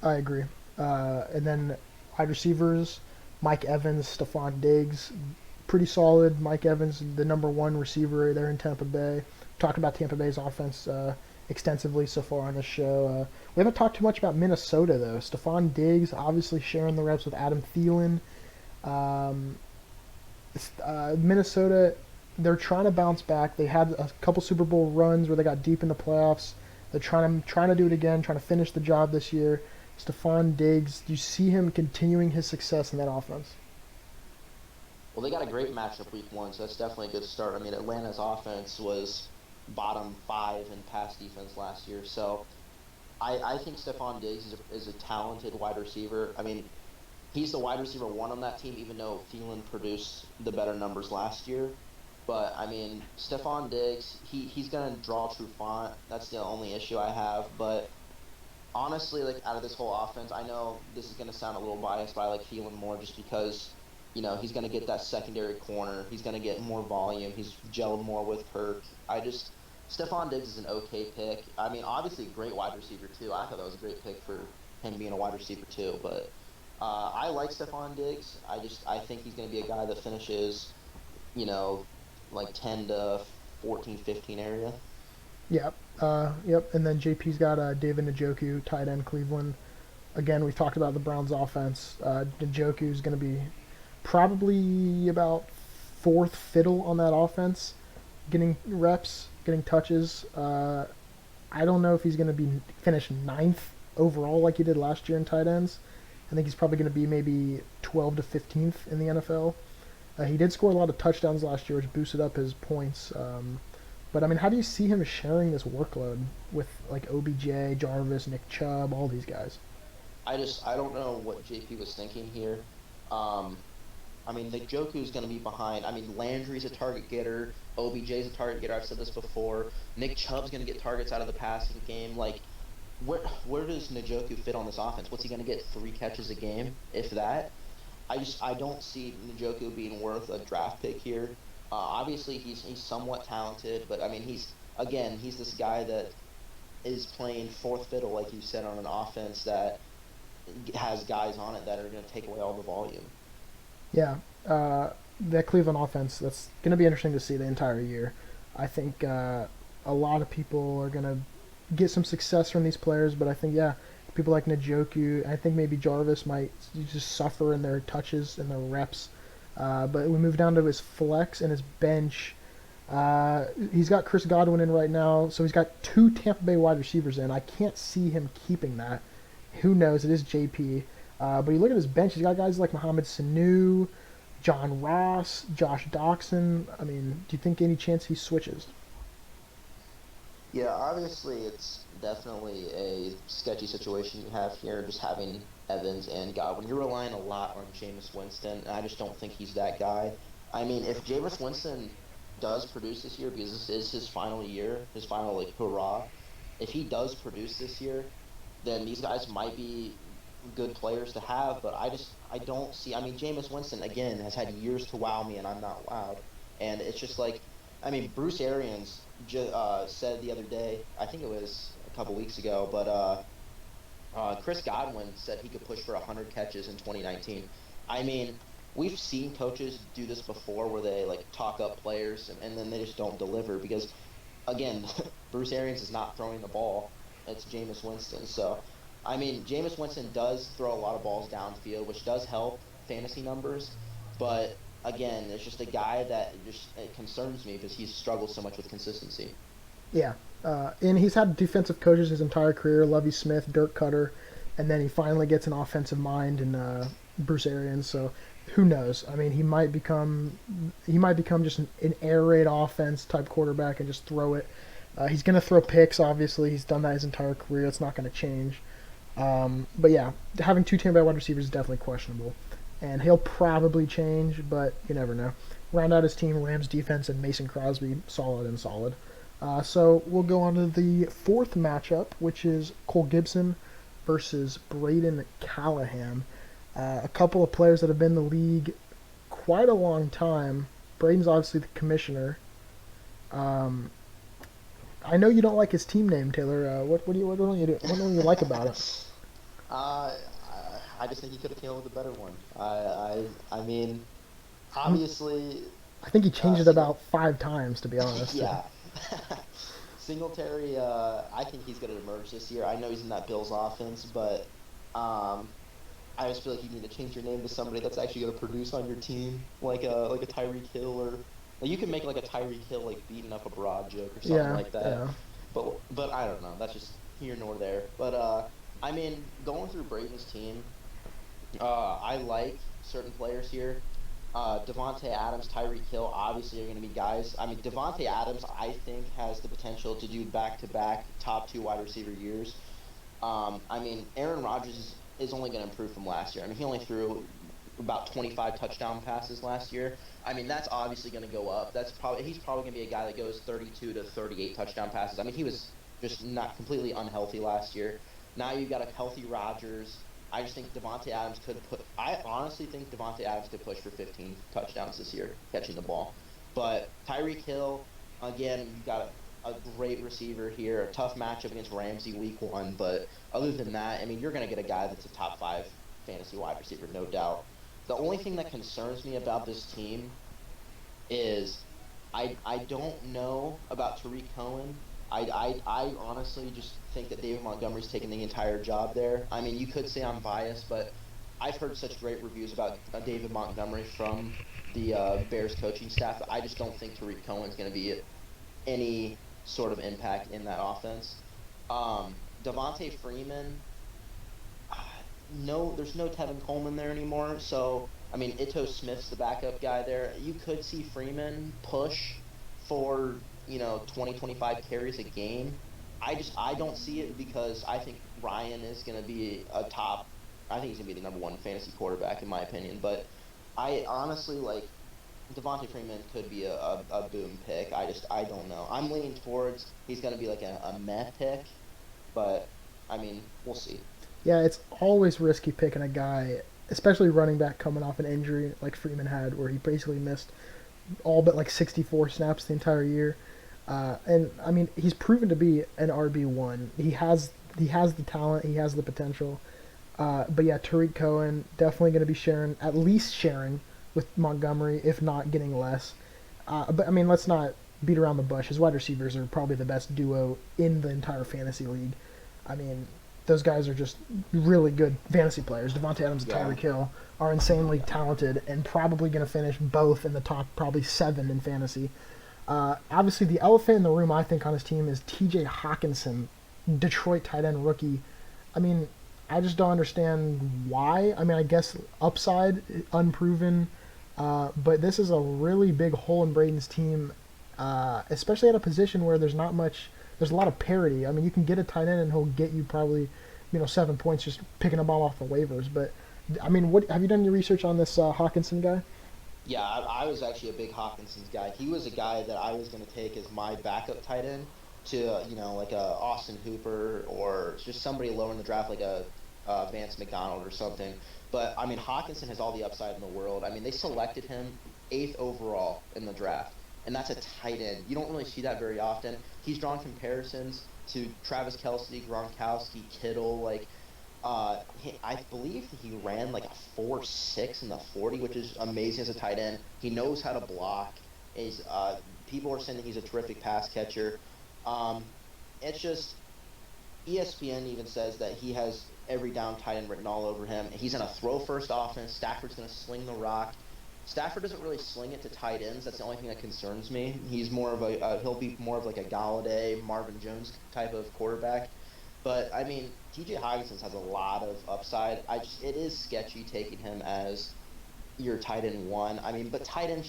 I agree. And then wide receivers, Mike Evans, Stephon Diggs, pretty solid. Mike Evans, the number one receiver there in Tampa Bay. Talked about Tampa Bay's offense extensively so far on this show. We haven't talked too much about Minnesota, though. Stephon Diggs obviously sharing the reps with Adam Thielen. Minnesota, they're trying to bounce back. They had a couple Super Bowl runs where they got deep in the playoffs. They're trying to do it again, trying to finish the job this year. Stephon Diggs, do you see him continuing his success in that offense? Well, they got a great matchup week 1, so that's definitely a good start. I mean, Atlanta's offense was bottom 5 in pass defense last year, so I think Stephon Diggs is a talented wide receiver. I mean, he's the wide receiver 1 on that team, even though Thielen produced the better numbers last year. But I mean, Stephon Diggs, he's gonna draw true font. That's the only issue I have. But honestly, like out of this whole offense, I know this is gonna sound a little biased, but I like Thielen more just because he's gonna get that secondary corner. He's gonna get more volume. He's gelled more with Kirk. Stephon Diggs is an okay pick. I mean, obviously a great wide receiver too. I thought that was a great pick for him being a wide receiver too. But I like Stephon Diggs. I think he's gonna be a guy that finishes, you know, like 10 to 14, 15 area. Yep. Yep. And then JP's got David Njoku, tight end, Cleveland. Again, we've talked about the Browns' offense. Njoku is going to be probably about fourth fiddle on that offense, getting reps, getting touches. I don't know if he's going to be finish ninth overall like he did last year in tight ends. I think he's probably going to be maybe 12 to 15th in the NFL. He did score a lot of touchdowns last year, which boosted up his points. But I mean, how do you see him sharing this workload with like OBJ, Jarvis, Nick Chubb, all these guys? I don't know what JP was thinking here. I mean, the Joku's going to be behind. I mean, Landry's a target getter. OBJ's a target getter. I've said this before. Nick Chubb's going to get targets out of the passing game. Like, where does Njoku fit on this offense? What's he going to get? 3 catches a game, if that? I don't see Njoku being worth a draft pick here. Obviously, he's somewhat talented, but I mean, he's this guy that is playing fourth fiddle, like you said, on an offense that has guys on it that are going to take away all the volume. Yeah, that Cleveland offense, that's going to be interesting to see the entire year. I think a lot of people are going to get some success from these players, but I think, yeah, people like Njoku, I think maybe Jarvis might just suffer in their touches and their reps. But we move down to his flex and his bench. He's got Chris Godwin in right now, so he's got 2 Tampa Bay wide receivers in. I can't see him keeping that. Who knows? It is JP. But you look at his bench, he's got guys like Mohamed Sanu, John Ross, Josh Doxson. I mean, do you think any chance he switches? Yeah, obviously it's definitely a sketchy situation you have here, just having Evans and Godwin. You're relying a lot on Jameis Winston, and I just don't think he's that guy. I mean, if Jameis Winston does produce this year, because this is his final year, his final, like, hurrah, if he does produce this year, then these guys might be good players to have, but I don't see, I mean, Jameis Winston, again, has had years to wow me, and I'm not wowed. And it's just like, I mean, Bruce Arians said the other day, I think it was a couple weeks ago, but Chris Godwin said he could push for 100 catches in 2019. I mean, we've seen coaches do this before where they like talk up players and then they just don't deliver because, again, Bruce Arians is not throwing the ball. It's Jameis Winston. So, I mean, Jameis Winston does throw a lot of balls downfield, which does help fantasy numbers. But, again, it's just a guy that it concerns me because he's struggled so much with consistency. Yeah. And he's had defensive coaches his entire career, Lovie Smith, Dirk Cutter, and then he finally gets an offensive mind in Bruce Arians. So who knows? I mean, he might become just an air raid offense type quarterback and just throw it. He's going to throw picks, obviously. He's done that his entire career. It's not going to change. But yeah, having 2 Tampa Bay wide receivers is definitely questionable. And he'll probably change, but you never know. Round out his team, Rams defense and Mason Crosby, solid and solid. So we'll go on to the 4th matchup, which is Cole Gibson versus Brayden Callahan. A couple of players that have been in the league quite a long time. Brayden's obviously the commissioner. I know you don't like his team name, Taylor. What don't you like about it? I just think he could have came up with a better one. I mean, obviously. I think he changed it about 5 times, to be honest. Yeah. Singletary, I think he's going to emerge this year. I know he's in that Bills offense, but I just feel like you need to change your name to somebody that's actually going to produce on your team, like a Tyreek Hill, or like you can make like a Tyreek Hill like beating up a broad joke or something like that. Yeah. But I don't know. That's just here nor there. But I mean, going through Brayden's team, I like certain players here. Devontae Adams, Tyreek Hill, obviously are going to be guys. I mean, Devontae Adams, I think, has the potential to do back-to-back top two wide receiver years. I mean, Aaron Rodgers is only going to improve from last year. I mean, he only threw about 25 touchdown passes last year. I mean, that's obviously going to go up. He's probably going to be a guy that goes 32 to 38 touchdown passes. I mean, he was just not completely unhealthy last year. Now you've got a healthy Rodgers. I just think Devontae Adams could put. I honestly think Devontae Adams could push for 15 touchdowns this year catching the ball. But Tyreek Hill, again, you got a great receiver here. A tough matchup against Ramsey week one, but other than that, I mean, you're going to get a guy that's a top 5 fantasy wide receiver, no doubt. The only thing that concerns me about this team is I don't know about Tariq Cohen. I honestly just think that David Montgomery's taking the entire job there. I mean, you could say I'm biased, but I've heard such great reviews about David Montgomery from the Bears coaching staff. I just don't think Tariq Cohen's going to be any sort of impact in that offense. Devontae Freeman, no, there's no Tevin Coleman there anymore. So, I mean, Ito Smith's the backup guy there. You could see Freeman push for, 20, 25 carries a game. I don't see it because I think Ryan is going to be I think he's going to be the number one fantasy quarterback in my opinion. But I honestly, like, Devontae Freeman could be a boom pick. I don't know. I'm leaning towards he's going to be like a meh pick, but I mean, we'll see. Yeah, it's always risky picking a guy, especially running back coming off an injury like Freeman had, where he basically missed all but like 64 snaps the entire year. And I mean, he's proven to be an RB1. He has the talent, he has the potential. But yeah, Tariq Cohen definitely going to be at least sharing with Montgomery, if not getting less. But I mean, let's not beat around the bush. His wide receivers are probably the best duo in the entire fantasy league. I mean, those guys are just really good fantasy players. Devontae Adams and Yeah. Tyreek Hill are insanely talented and probably going to finish both in the top probably 7 in fantasy. Obviously, the elephant in the room, I think, on his team is T.J. Hawkinson, Detroit tight end rookie. I mean, I just don't understand why. I mean, I guess upside, unproven, but this is a really big hole in Braden's team, especially at a position where there's not much. There's a lot of parity. I mean, you can get a tight end and he'll get you probably, 7 points just picking a ball off the waivers. But I mean, what have you done your research on this Hawkinson guy? Yeah, I was actually a big Hawkinson's guy. He was a guy that I was going to take as my backup tight end to, like a Austin Hooper or just somebody lower in the draft, like a Vance McDonald or something. But I mean, Hawkinson has all the upside in the world. I mean, they selected him 8th overall in the draft, and that's a tight end. You don't really see that very often. He's drawn comparisons to Travis Kelce, Gronkowski, Kittle, like. I believe he ran like a 4.6 in the 40, which is amazing as a tight end. He knows how to block. People are saying that he's a terrific pass catcher. It's just ESPN even says that he has every down tight end written all over him. He's in a throw first offense. Stafford's going to sling the rock. Stafford doesn't really sling it to tight ends. That's the only thing that concerns me. He's more of he'll be more of like a Galladay, Marvin Jones type of quarterback. But I mean, T.J. Hawkinson has a lot of upside. It is sketchy taking him as your tight end 1. I mean, but tight end's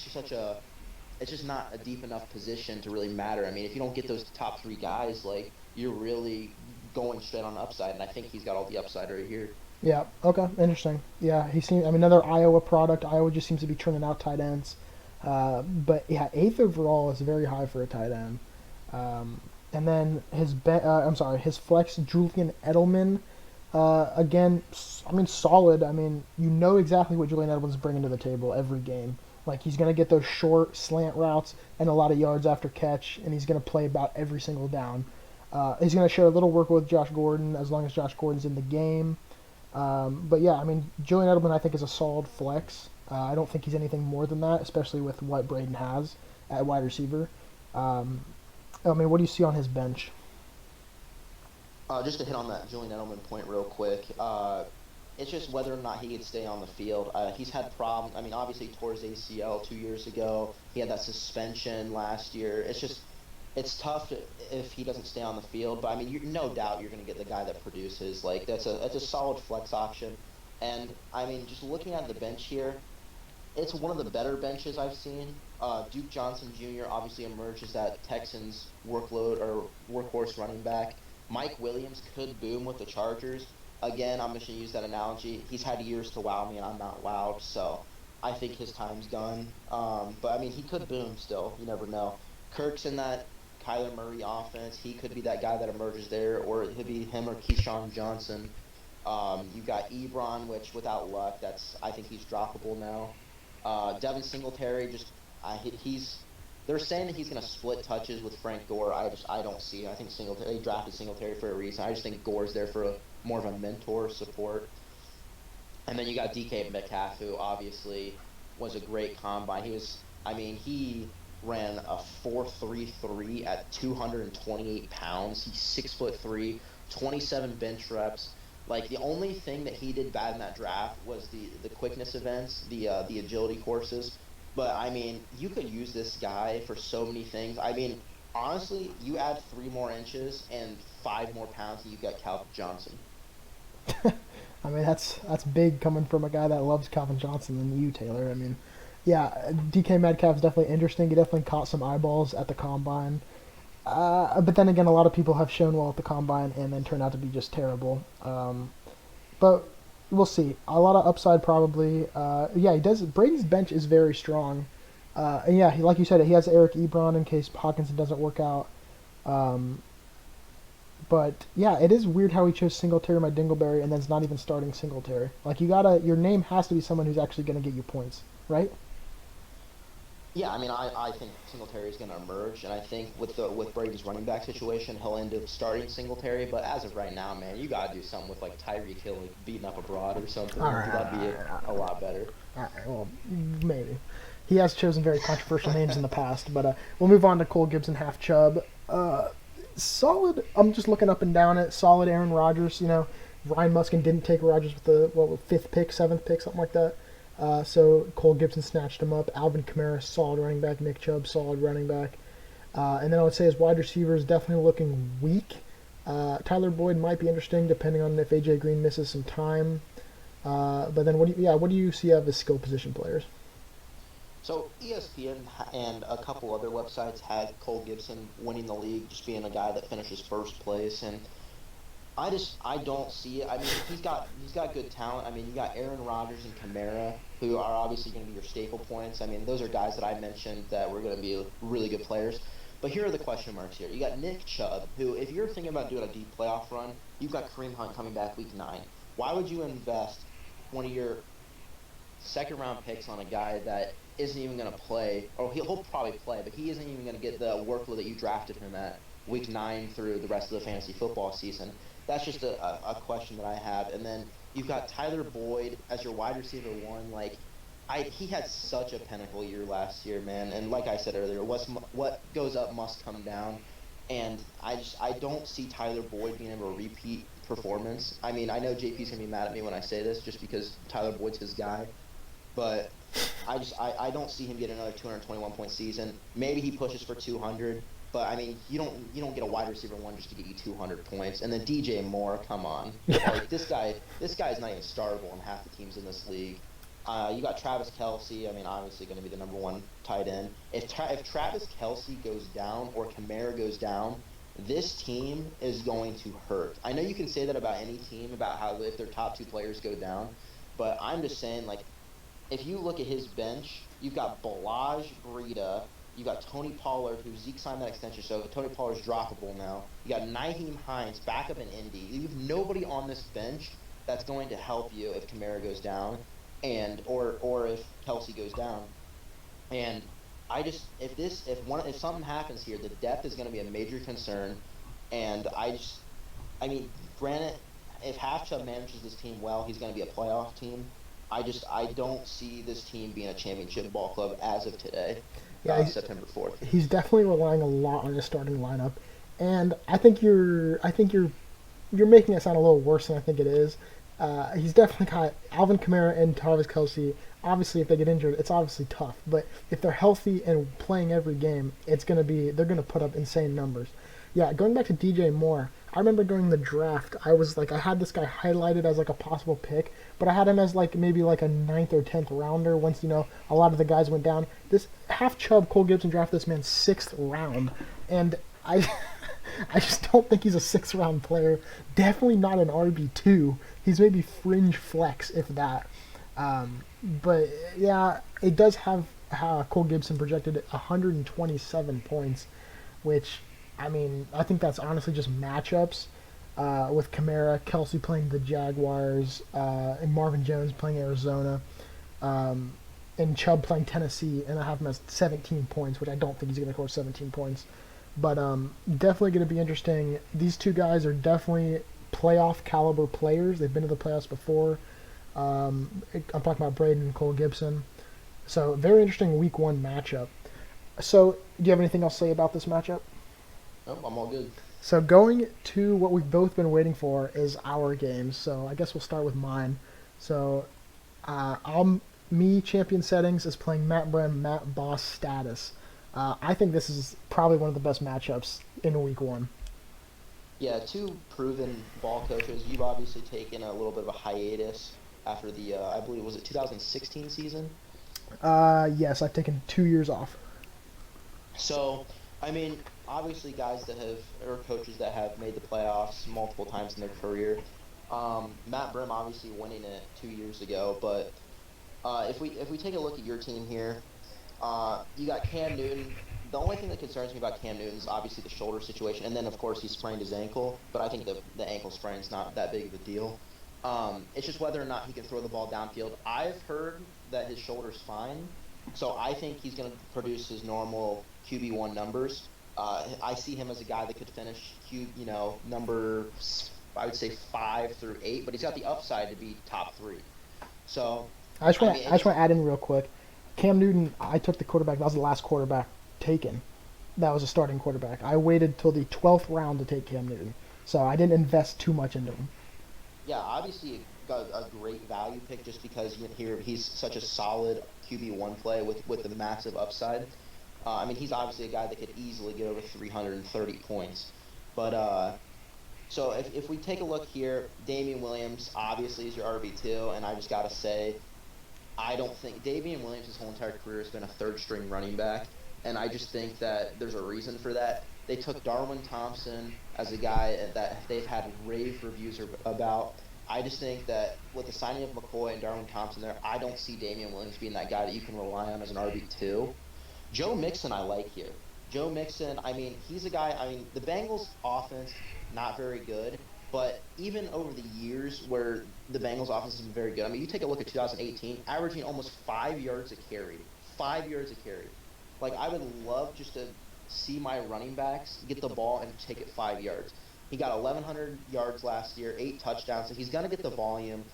it's just not a deep enough position to really matter. I mean, if you don't get those top 3 guys, like, you're really going straight on upside, and I think he's got all the upside right here. Yeah. Okay. Interesting. Yeah. He seems. I mean, another Iowa product. Iowa just seems to be churning out tight ends. But yeah, 8th overall is very high for a tight end. And then his flex Julian Edelman. Again, I mean, solid. I mean, you know exactly what Julian Edelman's bringing to the table every game. Like, he's going to get those short slant routes and a lot of yards after catch, and he's going to play about every single down. He's going to share a little work with Josh Gordon as long as Josh Gordon's in the game. But yeah, I mean, Julian Edelman I think is a solid flex. I don't think he's anything more than that, especially with what Brayden has at wide receiver. I mean, what do you see on his bench? Just to hit on that Julian Edelman point real quick, it's just whether or not he could stay on the field. He's had problems. I mean, obviously he tore his ACL 2 years ago. He had that suspension last year. It's just it's tough if he doesn't stay on the field. But I mean, no doubt you're going to get the guy that produces. Like that's a solid flex option. And I mean, just looking at the bench here, it's one of the better benches I've seen. Duke Johnson Jr. obviously emerged as that Texans workload or workhorse running back. Mike Williams could boom with the Chargers. Again, I'm just going to use that analogy. He's had years to wow me, and I'm not wowed, so I think his time's gone. But I mean, he could boom still. You never know. Kirk's in that Kyler Murray offense. He could be that guy that emerges there, or it could be him or Keyshawn Johnson. You got Ebron, which without luck, I think he's droppable now. Devin Singletary, he's they're saying that he's going to split touches with Frank Gore. I don't see it. I think they drafted Singletary for a reason. I just think Gore's there for more of a mentor support. And then you got DK Metcalf, who obviously was a great combine. He ran a 4.33 at 228 pounds. He's 6'3", 27 bench reps. Like, the only thing that he did bad in that draft was the quickness events, the agility courses. But I mean, you could use this guy for so many things. I mean, honestly, you add 3 more inches and 5 more pounds, and you got Calvin Johnson. I mean, that's big coming from a guy that loves Calvin Johnson than you, Taylor. I mean, yeah, DK Metcalf's definitely interesting. He definitely caught some eyeballs at the combine. But then again, a lot of people have shown well at the combine and then turned out to be just terrible. But we'll see. A lot of upside probably. Yeah, he does. Brady's bench is very strong. And yeah, like you said, he has Eric Ebron in case Hawkinson doesn't work out. Um, but yeah, it is weird how he chose Singletary, my Dingleberry, and then it's not even starting Singletary. Like, your name has to be someone who's actually going to get you points, right? Yeah, I mean, I think Singletary is going to emerge, and I think with Brady's running back situation, he'll end up starting Singletary. But as of right now, man, you got to do something with like Tyreek Hill like, beating up abroad or something. All right, That'd be a lot better. all right. Well, maybe. He has chosen very controversial names in the past, but we'll move on to Cole Gibson, half Chubb. Solid. I'm just looking up and down it. Solid Aaron Rodgers. Ryan Muskin didn't take Rodgers with the fifth pick, seventh pick, something like that. So Cole Gibson snatched him up. Alvin Kamara, solid running back. Nick Chubb, solid running back. And then I would say his wide receiver is definitely looking weak. Tyler Boyd might be interesting depending on if AJ Green misses some time. But then what do you see of his skill position players? So ESPN and a couple other websites had Cole Gibson winning the league, just being a guy that finishes first place, and I don't see it. I mean, he's got good talent. I mean, you got Aaron Rodgers and Kamara, who are obviously going to be your staple points. I mean, those are guys that I mentioned that were going to be really good players. But here are the question marks here. You got Nick Chubb, who, if you're thinking about doing a deep playoff run, you've got Kareem Hunt coming back week 9. Why would you invest one of your second-round picks on a guy that isn't even going to play, or he'll probably play, but he isn't even going to get the workload that you drafted him at week 9 through the rest of the fantasy football season? That's just a question that I have. And then you've got Tyler Boyd as your wide receiver 1. Like, he had such a pinnacle year last year, man. And like I said earlier, what goes up must come down. And I don't see Tyler Boyd being able to repeat performance. I mean, I know JP's gonna be mad at me when I say this, just because Tyler Boyd's his guy. But I don't see him getting another 221-point season. Maybe he pushes for 200. But I mean, you don't get a wide receiver 1 just to get you 200 points. And then DJ Moore, come on, like this guy is not even startable on half the teams in this league. You got Travis Kelce. I mean, obviously going to be the number 1 tight end. If Travis Kelce goes down or Kamara goes down, this team is going to hurt. I know you can say that about any team, about how if their top 2 players go down, but I'm just saying, like, if you look at his bench, you've got Balaj Breida. You got Tony Pollard, who Zeke signed that extension, so Tony Pollard's droppable now. You got Nyheim Hines, backup in Indy. You have nobody on this bench that's going to help you if Kamara goes down, or if Kelce goes down. And if something happens here, the depth is going to be a major concern. And I mean, granted, if Half-Chubb manages this team well, he's going to be a playoff team. I don't see this team being a championship ball club as of today. Yeah, September 4th. He's definitely relying a lot on his starting lineup, and I think you're making it sound a little worse than I think it is. He's definitely got Alvin Kamara and Travis Kelsey. Obviously, if they get injured, it's obviously tough. But if they're healthy and playing every game, they're gonna put up insane numbers. Yeah, going back to DJ Moore, I remember during the draft, I had this guy highlighted as like a possible pick, but I had him as like maybe like a ninth or 10th rounder. Once a lot of the guys went down. This half chub Cole Gibson drafted this man 6th round, and I. I just don't think he's a 6th round player. Definitely not an RB2. He's maybe fringe flex, if that. But yeah, it does have Cole Gibson projected at 127 points, which, I mean, I think that's honestly just matchups with Kamara, Kelsey playing the Jaguars, and Marvin Jones playing Arizona, and Chubb playing Tennessee, and I have him as 17 points, which I don't think he's going to score 17 points. But definitely going to be interesting. These two guys are definitely playoff caliber players. They've been to the playoffs before. I'm talking about Brayden and Cole Gibson. So very interesting week 1 matchup. So do you have anything else to say about this matchup? Nope, I'm all good. So going to what we've both been waiting for is our games. So I guess we'll start with mine. So champion settings is playing Matt Brem, Matt Boss status. I think this is probably one of the best matchups in week 1. Yeah, two proven ball coaches. You've obviously taken a little bit of a hiatus after the, I believe, was it 2016 season? Yes, I've taken 2 years off. So, I mean, obviously or coaches that have made the playoffs multiple times in their career. Matt Brim obviously winning it 2 years ago, but if we take a look at your team here, you got Cam Newton. The only thing that concerns me about Cam Newton is obviously the shoulder situation, and then of course he sprained his ankle. But I think the ankle sprain is not that big of a deal. It's just whether or not he can throw the ball downfield. I've heard that his shoulder's fine, so I think he's going to produce his normal QB1 numbers. I see him as a guy that could finish number, I would say 5 through 8, but he's got the upside to be top 3. So I just want to add in real quick. Cam Newton, I took the quarterback. That was the last quarterback taken. That was a starting quarterback. I waited till the 12th round to take Cam Newton, so I didn't invest too much into him. Yeah, obviously got a great value pick just because he's such a solid QB1 play with the massive upside. I mean, he's obviously a guy that could easily get over 330 points. But so if we take a look here, Damian Williams obviously is your RB2, and I just got to say, I don't think Damian Williams' whole entire career has been a third-string running back, and I just think that there's a reason for that. They took Darwin Thompson as a guy that they've had rave reviews about. I just think that with the signing of McCoy and Darwin Thompson there, I don't see Damian Williams being that guy that you can rely on as an RB2. Joe Mixon I like here. Joe Mixon, I mean, he's a guy, the Bengals' offense, not very good. But even over the years where the Bengals offense has been very good, I mean, you take a look at 2018, averaging almost 5 yards a carry. 5 yards a carry. Like, I would love just to see my running backs get the ball and take it 5 yards. He got 1,100 yards last year, 8 touchdowns, so he's going to get the volume.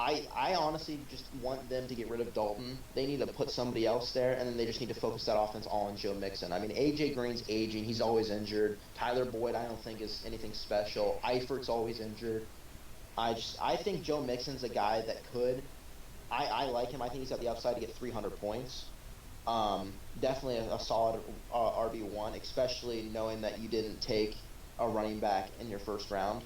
I honestly just want them to get rid of Dalton. They need to put somebody else there, and then they just need to focus that offense all on Joe Mixon. I mean, A.J. Green's aging. He's always injured. Tyler Boyd, I don't think is anything special. Eifert's always injured. I think Joe Mixon's a guy that could. I like him. I think he's got the upside to get 300 points. Definitely a solid RB1, especially knowing that you didn't take a running back in your first round.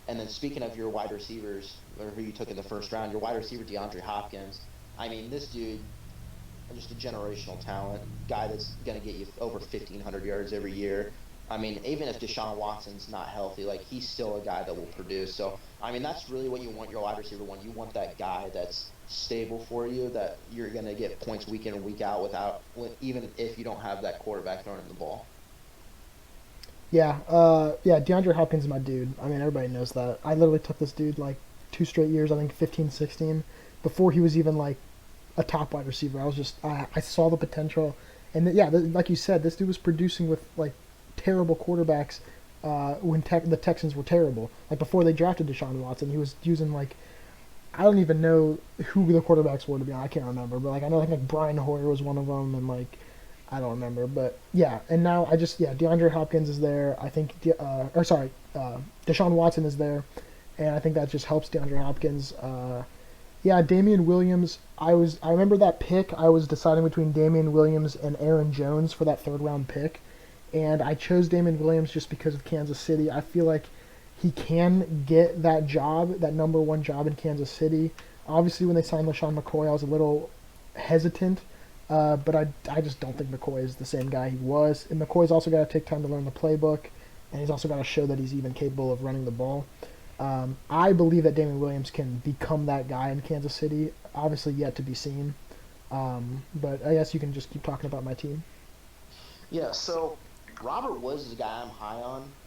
And then speaking of your wide receivers, or who you took in the first round, your wide receiver DeAndre Hopkins. I mean, this dude, just a generational talent, guy that's going to get you over 1,500 yards every year. I mean, even if Deshaun Watson's not healthy, like, he's still a guy that will produce. So, I mean, that's really what you want your wide receiver one. You want that guy that's stable for you, that you're going to get points week in and week out even if you don't have that quarterback throwing in the ball. Yeah, DeAndre Hopkins is my dude. I mean, everybody knows that. I literally took this dude, like, 2 straight years, I think 15, 16, before he was even, like, a top wide receiver. I saw the potential. And, like you said, this dude was producing with, like, terrible quarterbacks when the Texans were terrible. Like, before they drafted Deshaun Watson, he was using, like, I don't even know who the quarterbacks were, to be honest. I can't remember. But, like, I know, like Brian Hoyer was one of them, and, like, I don't remember, but yeah. And now DeAndre Hopkins is there. I think, Deshaun Watson is there, and I think that just helps DeAndre Hopkins. Yeah, Damian Williams. I remember that pick. I was deciding between Damian Williams and Aaron Jones for that third round pick, and I chose Damian Williams just because of Kansas City. I feel like he can get that job, that number one job in Kansas City. Obviously, when they signed LaShawn McCoy, I was a little hesitant, but I just don't think McCoy is the same guy he was. And McCoy's also got to take time to learn the playbook, and he's also got to show that he's even capable of running the ball. I believe that Damian Williams can become that guy in Kansas City. Obviously, yet to be seen. But I guess you can just keep talking about my team. Yeah, so Robert Woods is a guy I'm high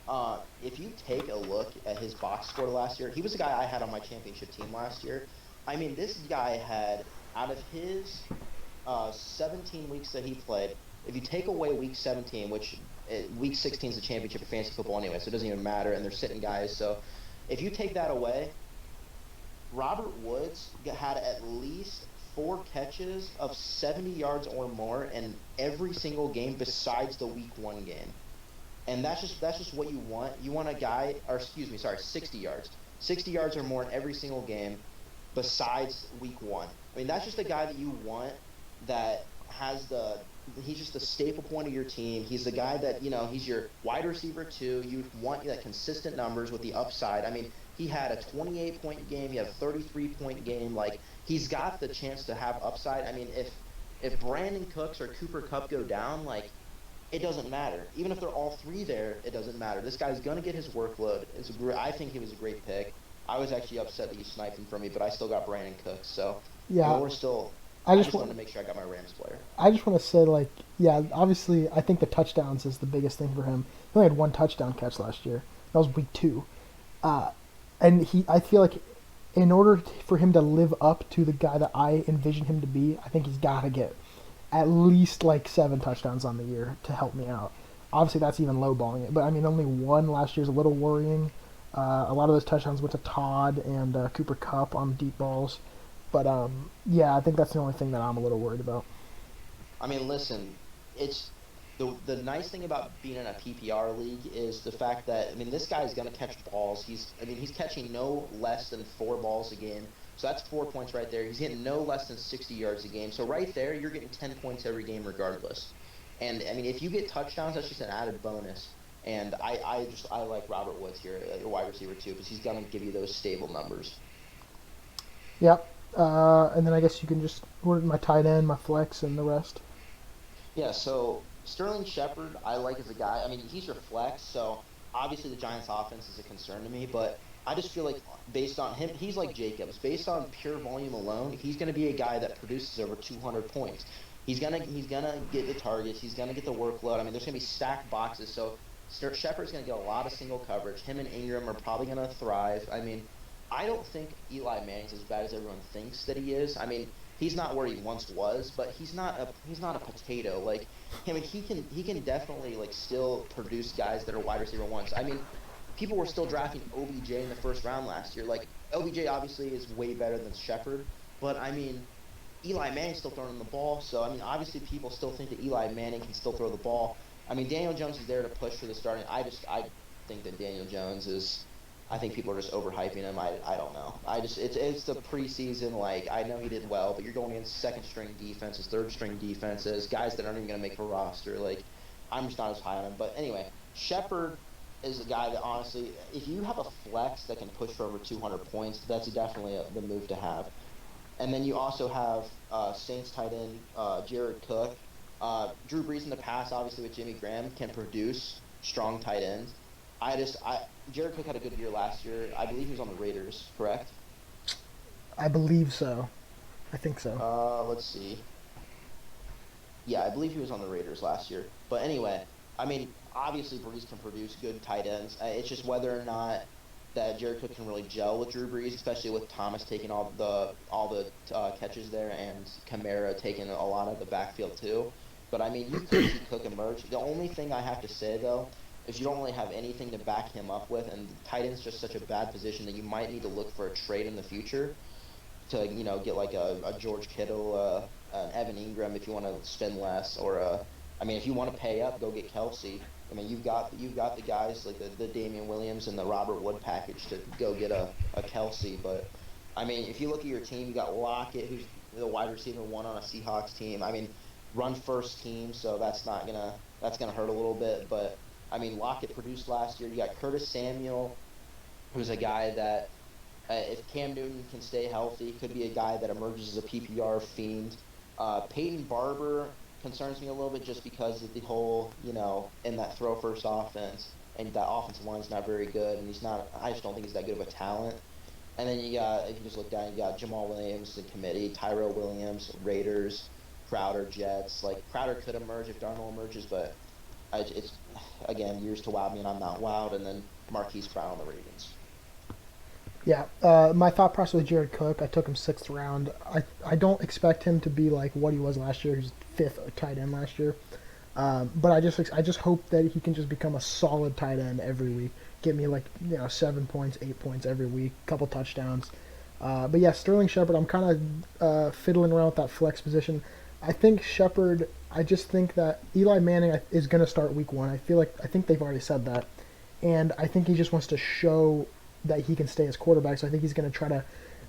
on. If you take a look at his box score last year, he was a guy I had on my championship team last year. I mean, this guy had, out of his 17 weeks that he played, if you take away week 17, which week 16 is the championship of fantasy football anyway, so it doesn't even matter, and they're sitting guys. So if you take that away, Robert Woods had at least 4 catches of 70 yards or more in every single game besides the week 1 game. And that's just what you want. You want a guy, or excuse me, sorry, 60 yards. 60 yards or more in every single game besides week 1. I mean, that's just a guy that you want that has he's just the staple point of your team. He's the guy that, he's your wide receiver too. You want that consistent numbers with the upside. I mean, he had a 28-point game. He had a 33-point game. Like, he's got the chance to have upside. I mean, if Brandon Cooks or Cooper Kupp go down, like, it doesn't matter. Even if they're all 3 there, it doesn't matter. This guy's going to get his workload. I think he was a great pick. I was actually upset that you sniped him from me, but I still got Brandon Cooks. So, Yeah, we're still – I I just just want wanted to make sure I got my Rams player. I just want to say, like, yeah, obviously, I think the touchdowns is the biggest thing for him. He only had 1 touchdown catch last year. That was week 2. And I feel like in order for him to live up to the guy that I envision him to be, I think he's got to get at least like 7 touchdowns on the year to help me out. Obviously, that's even lowballing it, but I mean, only 1 last year is a little worrying. A lot of those touchdowns went to Todd and Cooper Kupp on deep balls. But yeah, I think that's the only thing that I'm a little worried about. I mean, listen, it's the nice thing about being in a PPR league is the fact that, I mean, this guy's going to catch balls. He's catching no less than 4 balls a game. So that's 4 points right there. He's hitting no less than 60 yards a game. So right there, you're getting 10 points every game regardless. And, I mean, if you get touchdowns, that's just an added bonus. And I like Robert Woods here, your wide receiver too, because he's going to give you those stable numbers. Yep. And then I guess you can just order my tight end, my flex, and the rest. Yeah, so Sterling Shepard, I like as a guy. I mean, he's your flex, so obviously the Giants' offense is a concern to me, but I just feel like based on him, he's like Jacobs. Based on pure volume alone, he's going to be a guy that produces over 200 points. He's gonna get the targets. He's gonna get the workload. I mean, there's gonna be stacked boxes, so Shepard's gonna get a lot of single coverage. Him and Ingram are probably gonna thrive. I mean, I don't think Eli Manning's as bad as everyone thinks that he is. I mean, he's not where he once was, but he's not a potato. Like, I mean, he can definitely like still produce guys that are wide receiver ones. I mean, people were still drafting OBJ in the first round last year. Like, OBJ obviously is way better than Shepard, but I mean, Eli Manning's still throwing the ball. So I mean, obviously people still think that Eli Manning can still throw the ball. I mean, Daniel Jones is there to push for the starting. I think that Daniel Jones is. I think people are just overhyping him. I don't know. It's the preseason. Like, I know he did well, but you're going against second string defenses, third string defenses, guys that aren't even going to make the roster. Like, I'm just not as high on him. But anyway, Shepard is a guy that honestly, if you have a flex that can push for over 200 points, that's definitely the move to have. And then you also have Saints tight end Jared Cook. Drew Brees in the past, obviously with Jimmy Graham, can produce strong tight ends. Jared Cook had a good year last year. I believe he was on the Raiders, correct? I believe so. I think so. Let's see. Yeah, I believe he was on the Raiders last year. But anyway, I mean, obviously Brees can produce good tight ends. It's just whether or not that Jared Cook can really gel with Drew Brees, especially with Thomas taking all the catches there and Kamara taking a lot of the backfield too. But I mean, you could see Cook emerge. The only thing I have to say though is you don't really have anything to back him up with, and tight end's just such a bad position that you might need to look for a trade in the future to get like a George Kittle, an Evan Ingram if you want to spend less, or I mean if you want to pay up, go get Kelsey. I mean, you've got the guys like the Damian Williams and the Robert Wood package to go get a Kelsey, but I mean, if you look at your team, you got Lockett, who's the wide receiver one on a Seahawks team. I mean, run first team, so that's gonna hurt a little bit. But I mean, Lockett produced last year. You got Curtis Samuel, who's a guy that if Cam Newton can stay healthy, could be a guy that emerges as a PPR fiend. Peyton Barber concerns me a little bit just because of the whole, in that throw first offense, and that offensive line's not very good, and he's not. I just don't think he's that good of a talent. And then if you just look down, you got Jamal Williams, the committee, Tyrell Williams, Raiders, Crowder, Jets. Like Crowder could emerge if Darnold emerges, but it's again years to wow me, and I'm not wowed. And then Marquise Brown on the Ravens. Yeah, my thought process with Jared Cook, I took him sixth round. I don't expect him to be like what he was last year. He's fifth tight end last year. But I just hope that he can just become a solid tight end every week. Get me 7 points, 8 points every week, couple touchdowns. But yeah, Sterling Shepard, I'm kind of fiddling around with that flex position. I think Shepard. I just think that Eli Manning is going to start week 1. I think they've already said that, and I think he just wants to show that he can stay as quarterback. So I think he's going to try to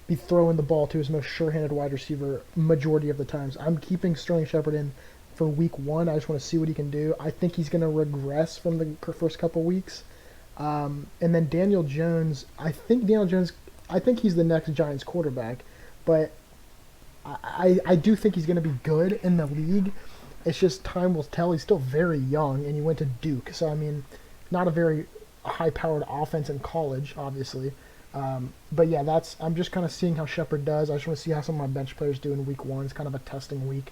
be throwing the ball to his most sure-handed wide receiver majority of the times. I'm keeping Sterling Shepard in for week 1. I just want to see what he can do. I think he's going to regress from the first couple weeks. And then Daniel Jones, I think he's the next Giants quarterback, but I do think he's going to be good in the league. It's just time will tell. He's still very young, and he went to Duke. So, I mean, not a very high-powered offense in college, obviously. But yeah, I'm just kind of seeing how Shepard does. I just want to see how some of my bench players do in week 1. It's kind of a testing week.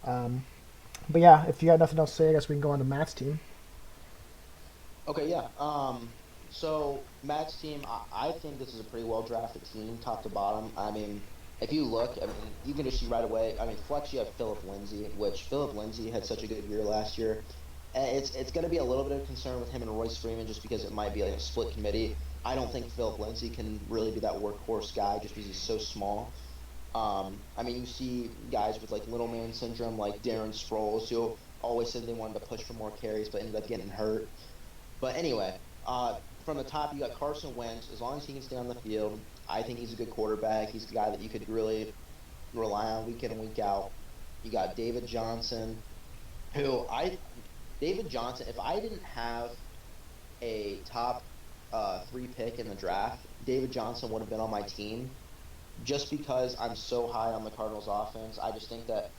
But yeah, if you got nothing else to say, I guess we can go on to Matt's team. Okay, yeah. So Matt's team, I think this is a pretty well drafted team, top to bottom. I mean, if you look, I mean, you can just see right away. I mean, flex, you have Philip Lindsay, which Philip Lindsay had such a good year last year. And it's going to be a little bit of concern with him and Royce Freeman just because it might be like a split committee. I don't think Philip Lindsay can really be that workhorse guy just because he's so small. I mean, you see guys with like little man syndrome, like Darren Sproles, who always said they wanted to push for more carries, but ended up getting hurt. But anyway, from the top, you got Carson Wentz. As long as he can stay on the field, I think he's a good quarterback. He's the guy that you could really rely on week in and week out. You got David Johnson, David Johnson, if I didn't have a top 3 pick in the draft, David Johnson would have been on my team just because I'm so high on the Cardinals offense. I just think that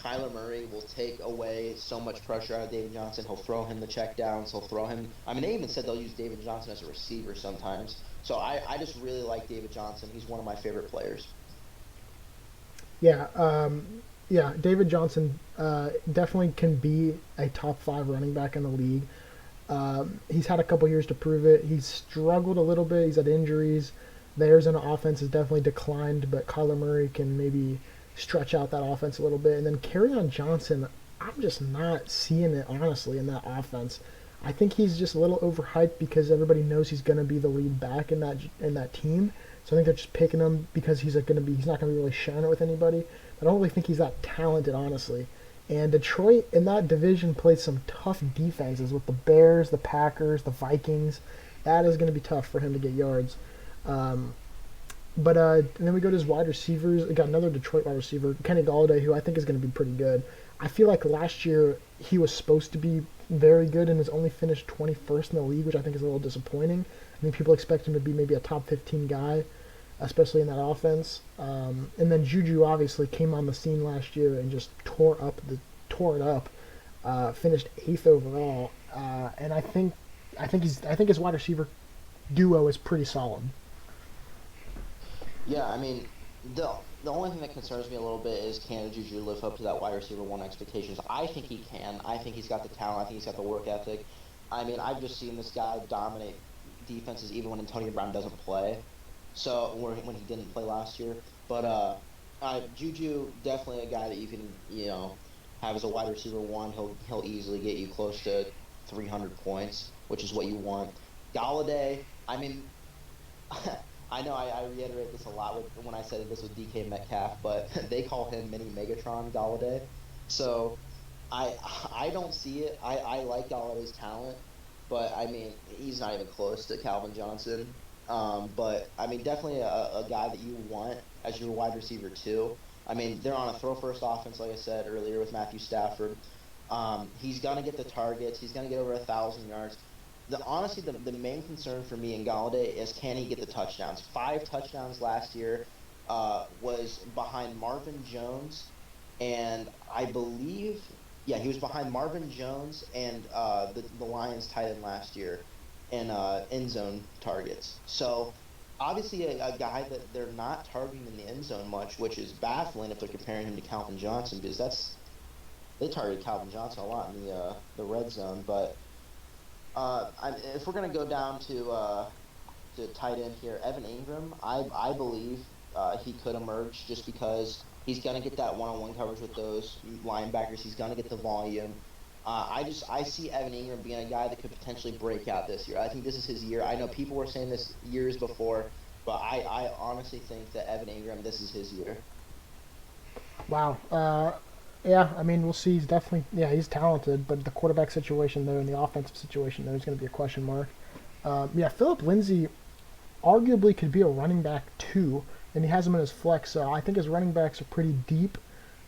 Kyler Murray will take away so much pressure out of David Johnson. He'll throw him the checkdowns. He'll throw him. I mean, they even said they'll use David Johnson as a receiver sometimes. So I just really like David Johnson. He's one of my favorite players. Yeah, yeah. David Johnson definitely can be a top 5 running back in the league. He's had a couple years to prove it. He's struggled a little bit. He's had injuries. The Arizona offense has definitely declined, but Kyler Murray can maybe stretch out that offense a little bit. And then Kerryon Johnson, I'm just not seeing it, honestly, in that offense. I think he's just a little overhyped because everybody knows he's going to be the lead back in that team. So I think they're just picking him because he's not going to be really sharing it with anybody. I don't really think he's that talented, honestly. And Detroit in that division plays some tough defenses with the Bears, the Packers, the Vikings. That is going to be tough for him to get yards. But then we go to his wide receivers. We got another Detroit wide receiver, Kenny Golladay, who I think is going to be pretty good. I feel like last year he was supposed to be very good and has only finished 21st in the league, which I think is a little disappointing. I think people expect him to be maybe a top 15 guy, especially in that offense. And then Juju obviously came on the scene last year and just tore it up. Finished 8th overall, and I think his wide receiver duo is pretty solid. Yeah, I mean, the only thing that concerns me a little bit is can Juju live up to that wide receiver 1 expectations? I think he can. I think he's got the talent. I think he's got the work ethic. I mean, I've just seen this guy dominate defenses even when Antonio Brown doesn't play. So when he didn't play last year, but Juju definitely a guy that you can have as a wide receiver 1. He'll easily get you close to 300 points, which is what you want. Golladay, I mean. I know I reiterate this a lot when I said this with DK Metcalf, but they call him Mini Megatron Golladay. So I I don't see it. I like Galladay's talent, but I mean he's not even close to Calvin Johnson. But I mean definitely a guy that you want as your wide receiver too. I mean they're on a throw first offense, like I said earlier with Matthew Stafford. He's gonna get the targets. He's gonna get over 1,000 yards. The main concern for me in Galladay is can he get the touchdowns? 5 touchdowns last year was behind Marvin Jones, and I believe, yeah, he was behind Marvin Jones and the Lions tight end last year in end zone targets. So obviously a guy that they're not targeting in the end zone much, which is baffling if they're comparing him to Calvin Johnson because they targeted Calvin Johnson a lot in the red zone. But if we're gonna go down to tight end here, Evan Ingram, I believe he could emerge just because he's gonna get that one-on-one coverage with those linebackers. He's gonna get the volume. I see Evan Ingram being a guy that could potentially break out this year. I think this is his year. I know people were saying this years before, but I honestly think that Evan Ingram, this is his year. Wow. Yeah, I mean, we'll see. He's definitely, yeah, he's talented, but the quarterback situation there and the offensive situation there is going to be a question mark. Yeah, Philip Lindsay arguably could be a running back too, and he has him in his flex, so I think his running backs are pretty deep.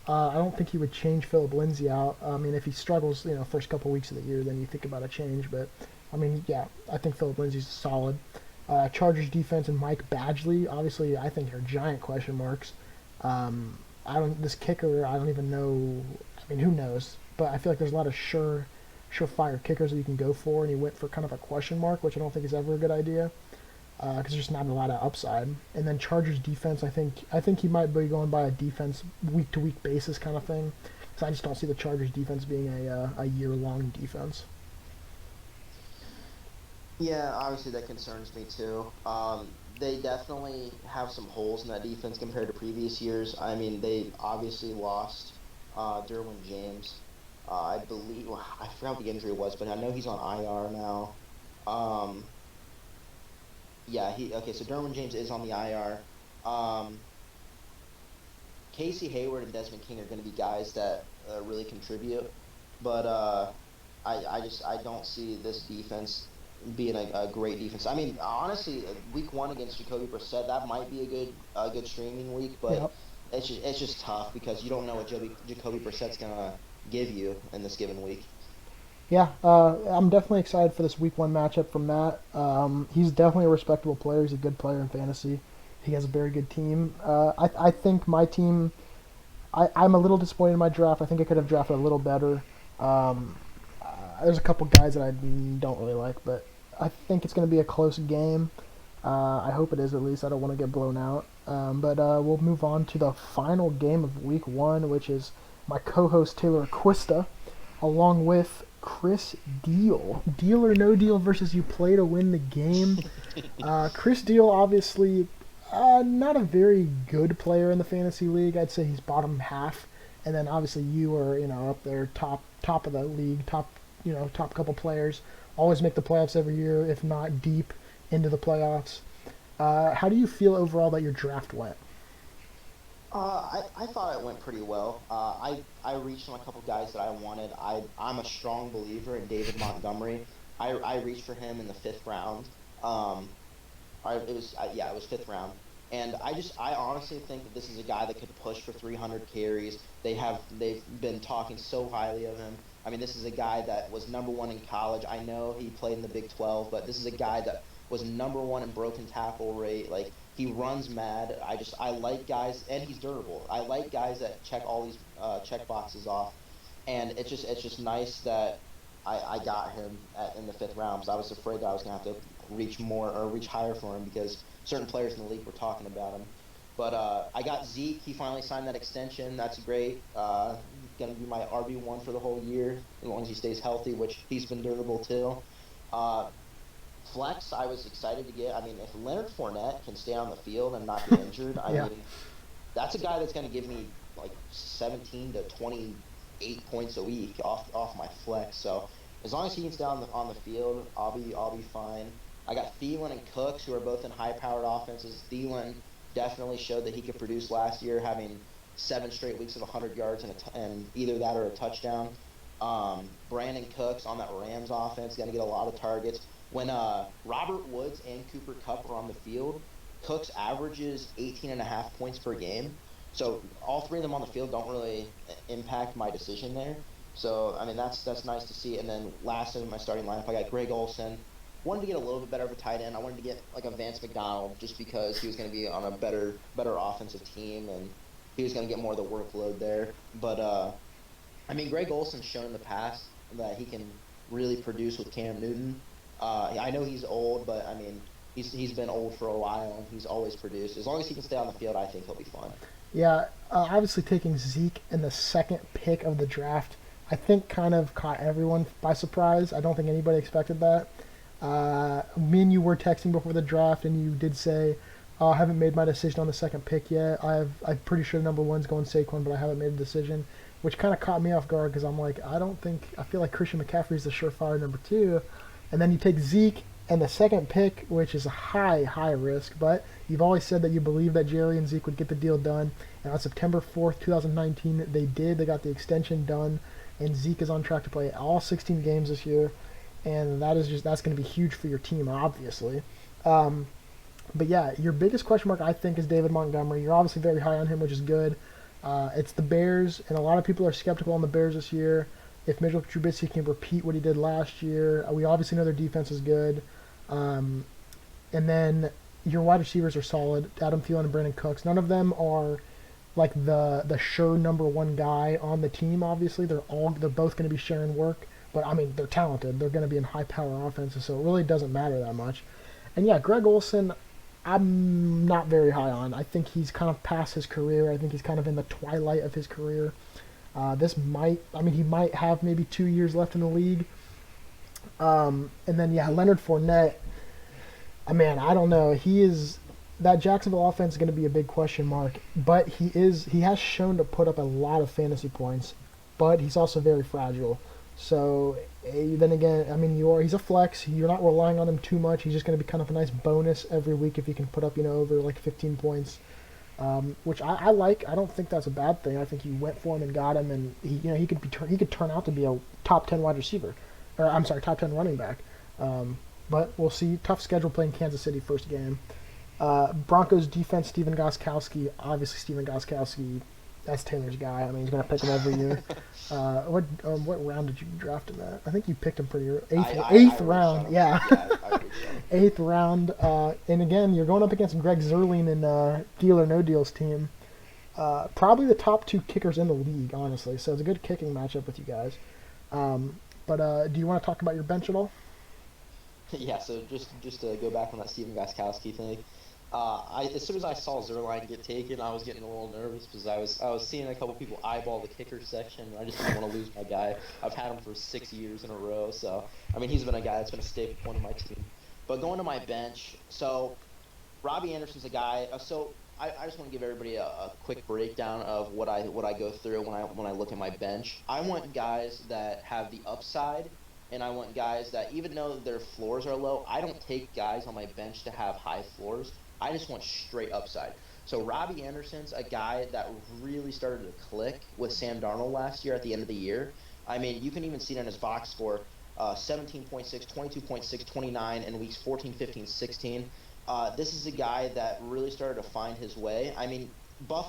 I don't think he would change Philip Lindsay out. I mean, if he struggles, first couple weeks of the year, then you think about a change. But I mean, yeah, I think Philip Lindsay's solid. Chargers defense and Mike Badgley, obviously, I think are giant question marks. I don't. This kicker, I don't even know. I mean, who knows? But I feel like there's a lot of surefire kickers that you can go for, and he went for kind of a question mark, which I don't think is ever a good idea because there's just not a lot of upside. And then Chargers defense, I think he might be going by a defense week to week basis kind of thing. So I just don't see the Chargers defense being a year long defense. Yeah, obviously that concerns me too. They definitely have some holes in that defense compared to previous years. I mean, they obviously lost Derwin James. I believe well, I forgot what the injury was, but I know he's on IR now. Um, yeah, he okay. So Derwin James is on the IR. Um, Casey Hayward and Desmond King are going to be guys that really contribute, but I don't see this defense being a great defense. I mean, honestly, week one against Jacoby Brissett, that might be a good streaming week, but Yep. it's just tough because you don't know what Jacoby Brissett's gonna give you in this given week. Yeah, I'm definitely excited for this week one matchup from Matt. He's definitely a respectable player. He's a good player in fantasy. He has a very good team. I think my team. I'm a little disappointed in my draft. I think I could have drafted a little better. Um, there's a couple guys that I don't really like, but I think it's going to be a close game. I hope it is at least. I don't want to get blown out. But we'll move on to the final game of week one, which is my co-host Taylor Aquista, along with Chris Deal. Deal or no deal versus you play to win the game. Chris Deal, obviously, not a very good player in the fantasy league. I'd say he's bottom half. And then obviously you are, up there, top of the league, top couple players. Always make the playoffs every year, if not deep into the playoffs. How do you feel overall that your draft went? I thought it went pretty well. I reached on a couple guys that I wanted. I'm a strong believer in David Montgomery. I reached for him in the fifth round. Um, yeah, it was fifth round, and I honestly think that this is a guy that could push for 300 carries. They've been talking so highly of him. I mean, this is a guy that was number one in college. I know he played in the Big 12, but this is a guy that was number one in broken tackle rate. Like he runs mad. I like guys, and he's durable. I like guys that check all these check boxes off, and it's just nice that I got him in the fifth round because I was afraid that I was gonna have to reach more or reach higher for him because certain players in the league were talking about him. But I got Zeke. He finally signed that extension. That's great. Gonna be my RB1 for the whole year as long as he stays healthy, which he's been durable too. Uh, Flex, I was excited to get. I mean, if Leonard Fournette can stay on the field and not get injured, I Yeah. mean, that's a guy that's going to give me like 17 to 28 points a week off my flex. So as long as he can stay on the field, I'll be fine. I got Thielen and Cooks, who are both in high-powered offenses. Thielen definitely showed that he could produce last year, having 7 straight weeks of 100 yards and either that or a touchdown. Brandon Cooks on that Rams offense going to get a lot of targets. When Robert Woods and Cooper Kupp are on the field, Cooks averages 18.5 points per game. So all three of them on the field don't really impact my decision there. So I mean that's nice to see. And then last in my starting lineup, I got Greg Olsen. Wanted to get a little bit better of a tight end. I wanted to get like a Vance McDonald just because he was going to be on a better offensive team and he was going to get more of the workload there. But I mean, Greg Olson's shown in the past that he can really produce with Cam Newton. I know he's old, but I mean, he's been old for a while and he's always produced. As long as he can stay on the field, I think he'll be fine. Yeah, obviously taking Zeke in the second pick of the draft, I think kind of caught everyone by surprise. I don't think anybody expected that. Me and you were texting before the draft, and you did say, I haven't made my decision on the second pick yet. I'm pretty sure number one's going Saquon, but I haven't made a decision, which kind of caught me off guard because I'm like, I feel like Christian McCaffrey's the surefire number two. And then you take Zeke and the second pick, which is a high risk, but you've always said that you believe that Jerry and Zeke would get the deal done. And on September 4th, 2019, they did. They got the extension done, and Zeke is on track to play all 16 games this year. And that's going to be huge for your team, obviously. But yeah, your biggest question mark, I think, is David Montgomery. You're obviously very high on him, which is good. It's the Bears, and a lot of people are skeptical on the Bears this year. If Mitchell Trubisky can repeat what he did last year, we obviously know their defense is good. And then your wide receivers are solid. Adam Thielen and Brandon Cooks. None of them are like the sure number one guy on the team. Obviously, they're both going to be sharing work. But I mean, they're talented. They're going to be in high power offenses, so it really doesn't matter that much. And yeah, Greg Olsen, I'm not very high on. I think he's kind of past his career. I think he's kind of in the twilight of his career. He might have maybe 2 years left in the league. And then yeah, Leonard Fournette. Man, I don't know. That Jacksonville offense is going to be a big question mark. But he has shown to put up a lot of fantasy points. But he's also very fragile. So then again, I mean, he's a flex. You're not relying on him too much. He's just going to be kind of a nice bonus every week if he can put up, over like 15 points, which I like. I don't think that's a bad thing. I think you went for him and got him, and he could turn out to be a top 10 wide receiver, or I'm sorry, top 10 running back. But we'll see. Tough schedule playing Kansas City first game. Broncos defense, Stephen Gostkowski. Obviously, Stephen Gostkowski. That's Taylor's guy. I mean, he's going to pick him every year. What round did you draft him at? I think you picked him pretty early. Eighth round. Yeah. Eighth round. And again, you're going up against Greg Zerling and Deal or No Deal's team. Probably the top two kickers in the league, honestly. So it's a good kicking matchup with you guys. But do you want to talk about your bench at all? Yeah, so just to go back on that Stephen Gostkowski thing, as soon as I saw Zerline get taken, I was getting a little nervous because I was seeing a couple people eyeball the kicker section, and I just didn't want to lose my guy. I've had him for 6 years in a row, so I mean he's been a guy that's been a staple point of my team. But going to my bench, so Robbie Anderson's a guy. So I just want to give everybody a quick breakdown of what I go through when I look at my bench. I want guys that have the upside. And I want guys that, even though their floors are low, I don't take guys on my bench to have high floors. I just want straight upside. So Robbie Anderson's a guy that really started to click with Sam Darnold last year at the end of the year. I mean, you can even see it in his box score, 17.6, 22.6, 29 in weeks 14, 15, 16. This is a guy that really started to find his way. I mean,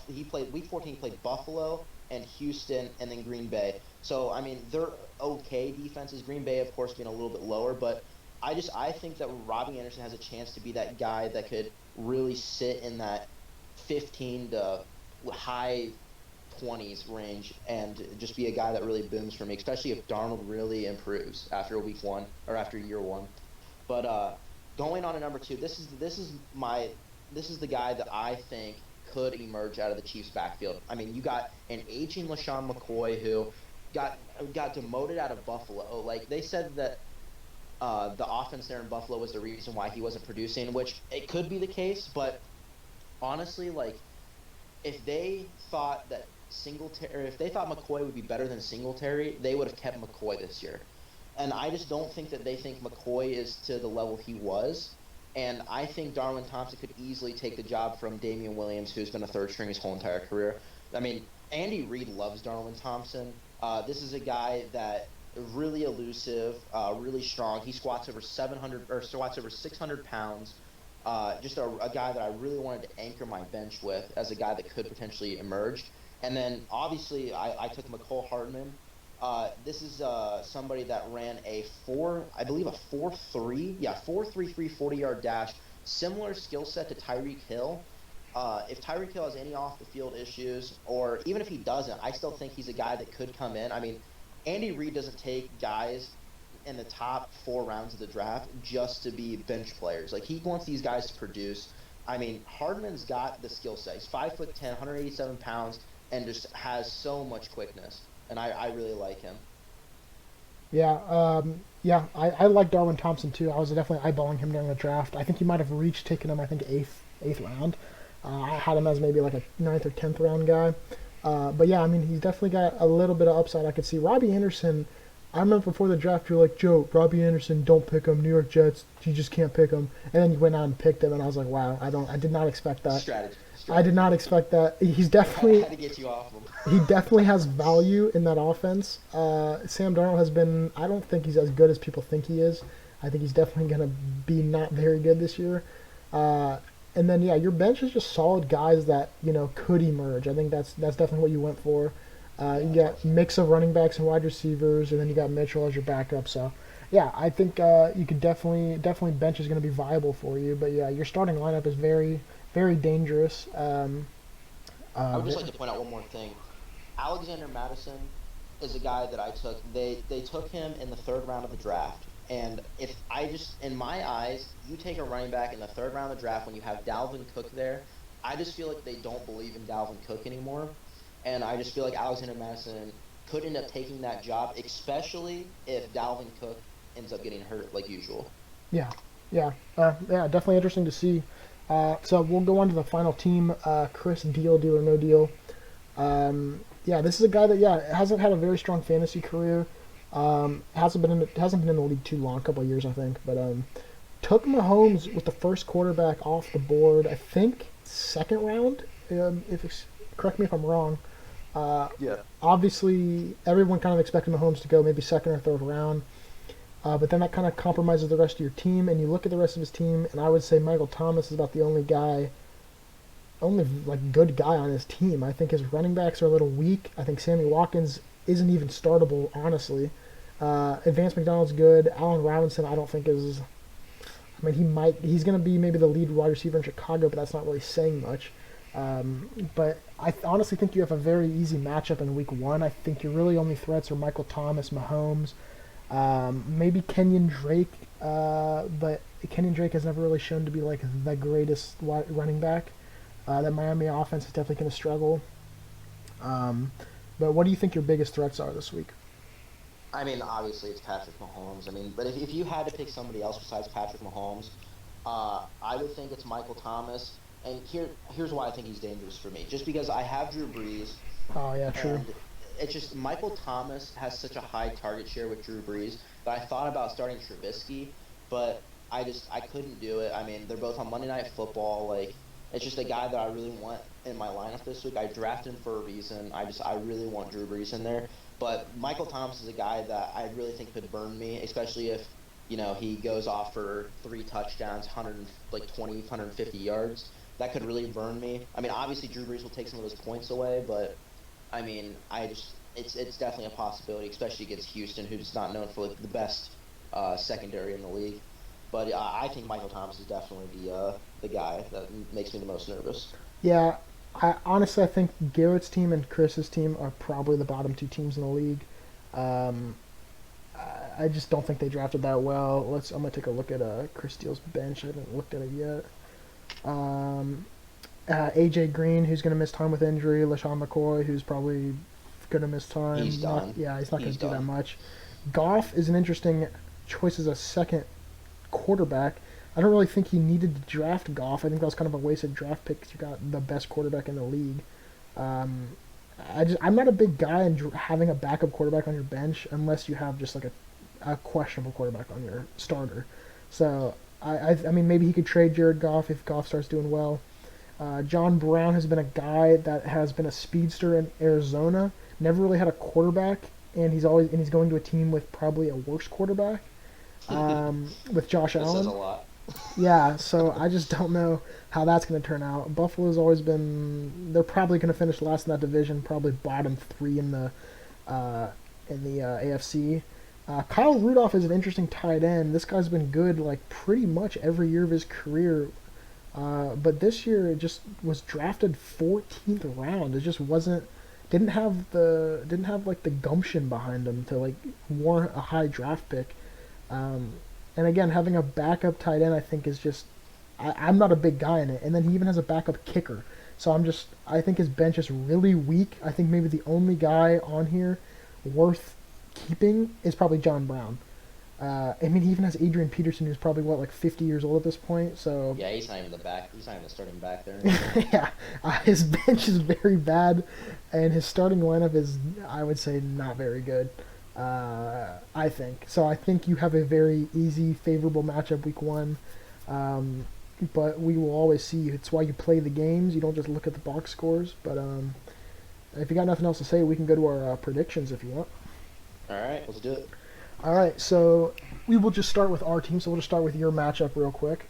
week 14 he played Buffalo and Houston and then Green Bay. So, I mean, they're okay defenses. Green Bay, of course, being a little bit lower, but I think that Robbie Anderson has a chance to be that guy that could really sit in that 15 to high 20s range and just be a guy that really booms for me, especially if Darnold really improves after week one or after year one. But going on to number two, this is the guy that I think could emerge out of the Chiefs' backfield. I mean, you got an aging LaShawn McCoy who got demoted out of Buffalo. Like, they said that the offense there in Buffalo was the reason why he wasn't producing, which it could be the case, but honestly, like, if they thought that if they thought McCoy would be better than Singletary, they would have kept McCoy this year. And I just don't think that they think McCoy is to the level he was. And I think Darwin Thompson could easily take the job from Damian Williams, who's been a third string his whole entire career. I mean, Andy Reid loves Darwin Thompson. This is a guy that really elusive, really strong. He squats over 700 or squats over 600 pounds. Just a guy that I really wanted to anchor my bench with as a guy that could potentially emerge. And then obviously I took McCole Hardman. This is somebody that ran I believe a 4.3, 4.33 40-yard dash, similar skill set to Tyreek Hill. If Tyreek Hill has any off the field issues, or even if he doesn't, I still think he's a guy that could come in. I mean, Andy Reid doesn't take guys in the top 4 rounds of the draft just to be bench players. Like, he wants these guys to produce. I mean, Hardman's got the skill set. He's 5'10", 187 pounds, and just has so much quickness. And I really like him. Yeah, I like Darwin Thompson too. I was definitely eyeballing him during the draft. I think he might have reached taking him, I think, eighth round. I had him as maybe like a ninth or 10th round guy. But yeah, I mean, he's definitely got a little bit of upside. I could see Robbie Anderson. I remember before the draft, you were like, Joe, Robbie Anderson, don't pick him. New York Jets, you just can't pick him. And then you went out and picked him, and I was like, wow, I did not expect that. Strategy. I did not expect that. He's definitely. I had to get you off him. He definitely has value in that offense. Sam Darnold has been. I don't think he's as good as people think he is. I think he's definitely going to be not very good this year. And then yeah, your bench is just solid guys that could emerge. I think that's definitely what you went for. You got mix of running backs and wide receivers, and then you got Mitchell as your backup. So yeah, I think you could definitely bench is going to be viable for you. But yeah, your starting lineup is very dangerous. I would just like to point out one more thing. Alexander Madison is a guy that I took. They took him in the 3rd round of the draft. And if I just, in my eyes, you take a running back in the 3rd round of the draft when you have Dalvin Cook there, I just feel like they don't believe in Dalvin Cook anymore. And I just feel like Alexander Madison could end up taking that job, especially if Dalvin Cook ends up getting hurt like usual. Yeah, definitely interesting to see. So we'll go on to the final team. Kris, deal or no deal? Yeah, this is a guy that hasn't had a very strong fantasy career. Hasn't been in the league too long, a couple of years I think, but took Mahomes with the first quarterback off the board. I think 2nd round. Correct me if I'm wrong. Yeah. Obviously, everyone kind of expected Mahomes to go maybe 2nd or 3rd round. But then that kind of compromises the rest of your team, and you look at the rest of his team, and I would say Michael Thomas is about the only like good guy on his team. I think his running backs are a little weak. I think Sammy Watkins isn't even startable, honestly. Advance McDonald's good. Allen Robinson, I don't think is. I mean, he's going to be maybe the lead wide receiver in Chicago, but that's not really saying much. But I honestly think you have a very easy matchup in week 1. I think your really only threats are Michael Thomas, Mahomes, maybe Kenyon Drake, but Kenyon Drake has never really shown to be like the greatest running back. That Miami offense is definitely going to struggle. But what do you think your biggest threats are this week? I mean, obviously it's Patrick Mahomes. I mean, but if you had to pick somebody else besides Patrick Mahomes, I would think it's Michael Thomas. And here's why I think he's dangerous for me. Just because I have Drew Brees. Oh yeah, true. And it's just Michael Thomas has such a high target share with Drew Brees that I thought about starting Trubisky, but I couldn't do it. I mean, they're both on Monday Night Football. Like, it's just a guy that I really want in my lineup this week. I drafted him for a reason. I really want Drew Brees in there. But Michael Thomas is a guy that I really think could burn me, especially if he goes off for 3 touchdowns, 150 yards. That could really burn me. I mean, obviously Drew Brees will take some of those points away, but I mean, it's definitely a possibility, especially against Houston, who's not known for the best secondary in the league. But I think Michael Thomas is definitely the guy that makes me the most nervous. Yeah, I think Garrett's team and Kris's team are probably the bottom 2 teams in the league. I just don't think they drafted that well. I'm gonna take a look at Chris Steele's bench. I haven't looked at it yet. AJ Green, who's gonna miss time with injury. LaShawn McCoy, who's probably gonna miss time. He's done. He's not gonna do that much. Goff is an interesting choice as a 2nd quarterback. I don't really think he needed to draft Goff. I think that was kind of a wasted draft pick because you got the best quarterback in the league. I'm not a big guy in having a backup quarterback on your bench unless you have just like a questionable quarterback on your starter. So I mean maybe he could trade Jared Goff if Goff starts doing well. John Brown has been a guy that has been a speedster in Arizona. Never really had a quarterback, and he's going to a team with probably a worse quarterback, with Josh That says a Allen. lot. Yeah, so I just don't know how that's going to turn out. Buffalo's always been. They're probably going to finish last in that division, probably bottom three uh, in the AFC. Kyle Rudolph is an interesting tight end. This guy's been good like pretty much every year of his career. But this year it just was drafted 14th round. It just wasn't didn't have like the gumption behind him to like warrant a high draft pick. Um, and again, having a backup tight end I think is just I'm not a big guy in it. And then he even has a backup kicker. So I think his bench is really weak. I think maybe the only guy on here worth keeping is probably John Brown. I mean, he even has Adrian Peterson, who's probably what, like 50 years old at this point. So Yeah, he's not even the back. He's not even the starting back there. yeah, his bench is very bad, and his starting lineup is, I would say, not very good. I think so. I think you have a very easy, favorable matchup week one, but we will always see. It's why you play the games. You don't just look at the box scores. But if you got nothing else to say, we can go to our predictions if you want. All right, let's do it. All right, so we will just start with our team. So we'll just start with your matchup real quick.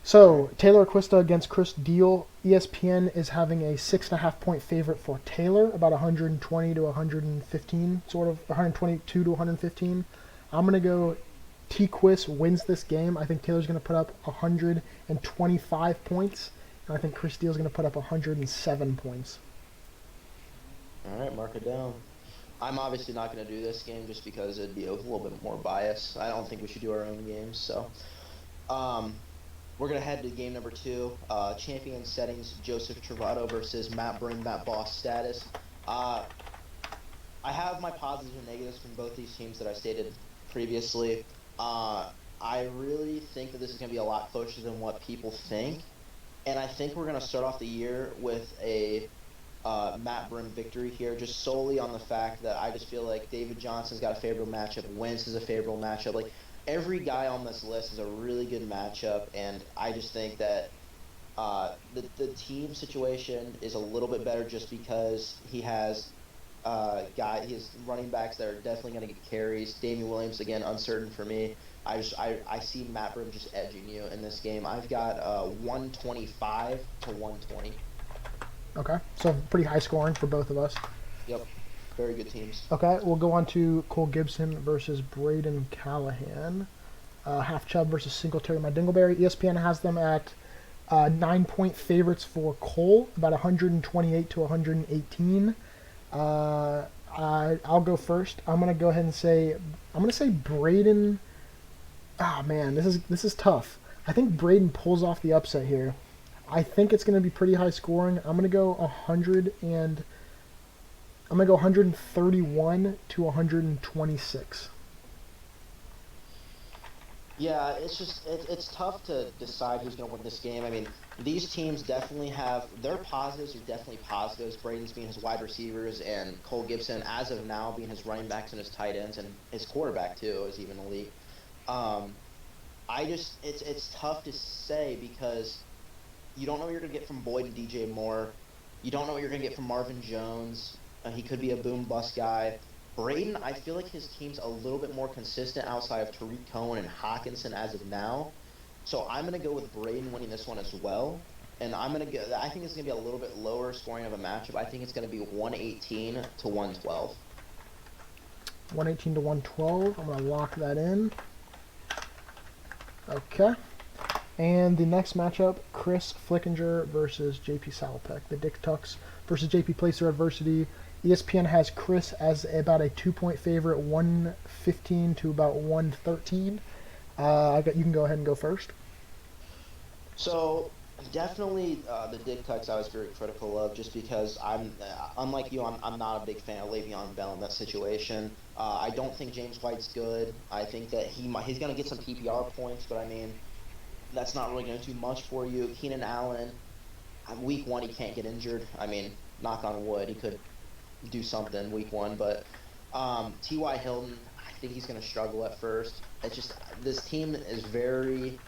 So Taylor Aquista against Chris Deal. ESPN is having a 6.5 point favorite for Taylor, about 120 to 115, sort of 122 to 115. I'm gonna go. T Quis wins this game. I think Taylor's gonna put up 125 points, and I think Chris Deal's gonna put up 107 points. All right, mark it down. I'm obviously not going to do this game just because it'd be a little bit more biased. I don't think we should do our own games. So we're going to head to game number 2. Champion settings, Joseph Travato versus Matt Brin, Matt Boss status. I have my positives and negatives from both these teams that I stated previously. I really think that this is going to be a lot closer than what people think. And I think we're going to start off the year with a Matt Brim victory here, just solely on the fact that I just feel like David Johnson's got a favorable matchup, Wentz is a favorable matchup. Like, every guy on this list is a really good matchup, and I just think that the team situation is a little bit better just because he has his running backs that are definitely going to get carries. Damian Williams, again, uncertain for me. I see Matt Brim just edging you in this game. I've got 125 to 120. Okay, so pretty high scoring for both of us. Yep, very good teams. Okay, we'll go on to Cole Gibson versus Brayden Callahan. Half Chubb versus Singletary, my Dingleberry. ESPN has them at 9 point favorites for Cole, about 128 to 118. I'll go first. I'm gonna go ahead and say Brayden. Ah, man, this is tough. I think Brayden pulls off the upset here. I think it's going to be pretty high scoring. I'm going to go 131 to 126. Yeah, it's tough to decide who's going to win this game. I mean, these teams definitely have their positives are definitely positives. Braden's being his wide receivers, and Cole Gibson, as of now, being his running backs and his tight ends, and his quarterback too is even elite. It's tough to say because you don't know what you're going to get from Boyd and DJ Moore. You don't know what you're going to get from Marvin Jones. He could be a boom-bust guy. Brayden, I feel like his team's a little bit more consistent outside of Tariq Cohen and Hawkinson as of now. So I'm going to go with Brayden winning this one as well. And I think it's going to be a little bit lower scoring of a matchup. I think it's going to be 118 to 112. 118 to 112. I'm going to lock that in. Okay. And the next matchup, Chris Flickinger versus JP Salopek. The Dick Tucks versus JP Placer Adversity. ESPN has Chris as about a 2 point favorite, 115 to about 113. You can go ahead and go first. So definitely the Dick Tucks I was very critical of just because unlike you, I'm not a big fan of Le'Veon Bell in that situation. I don't think James White's good. I think that he's going to get some PPR points, but I mean, that's not really going to do much for you. Keenan Allen, week 1 he can't get injured. I mean, knock on wood, he could do something week 1, but T.Y. Hilton, I think he's going to struggle at first. It's just this team is very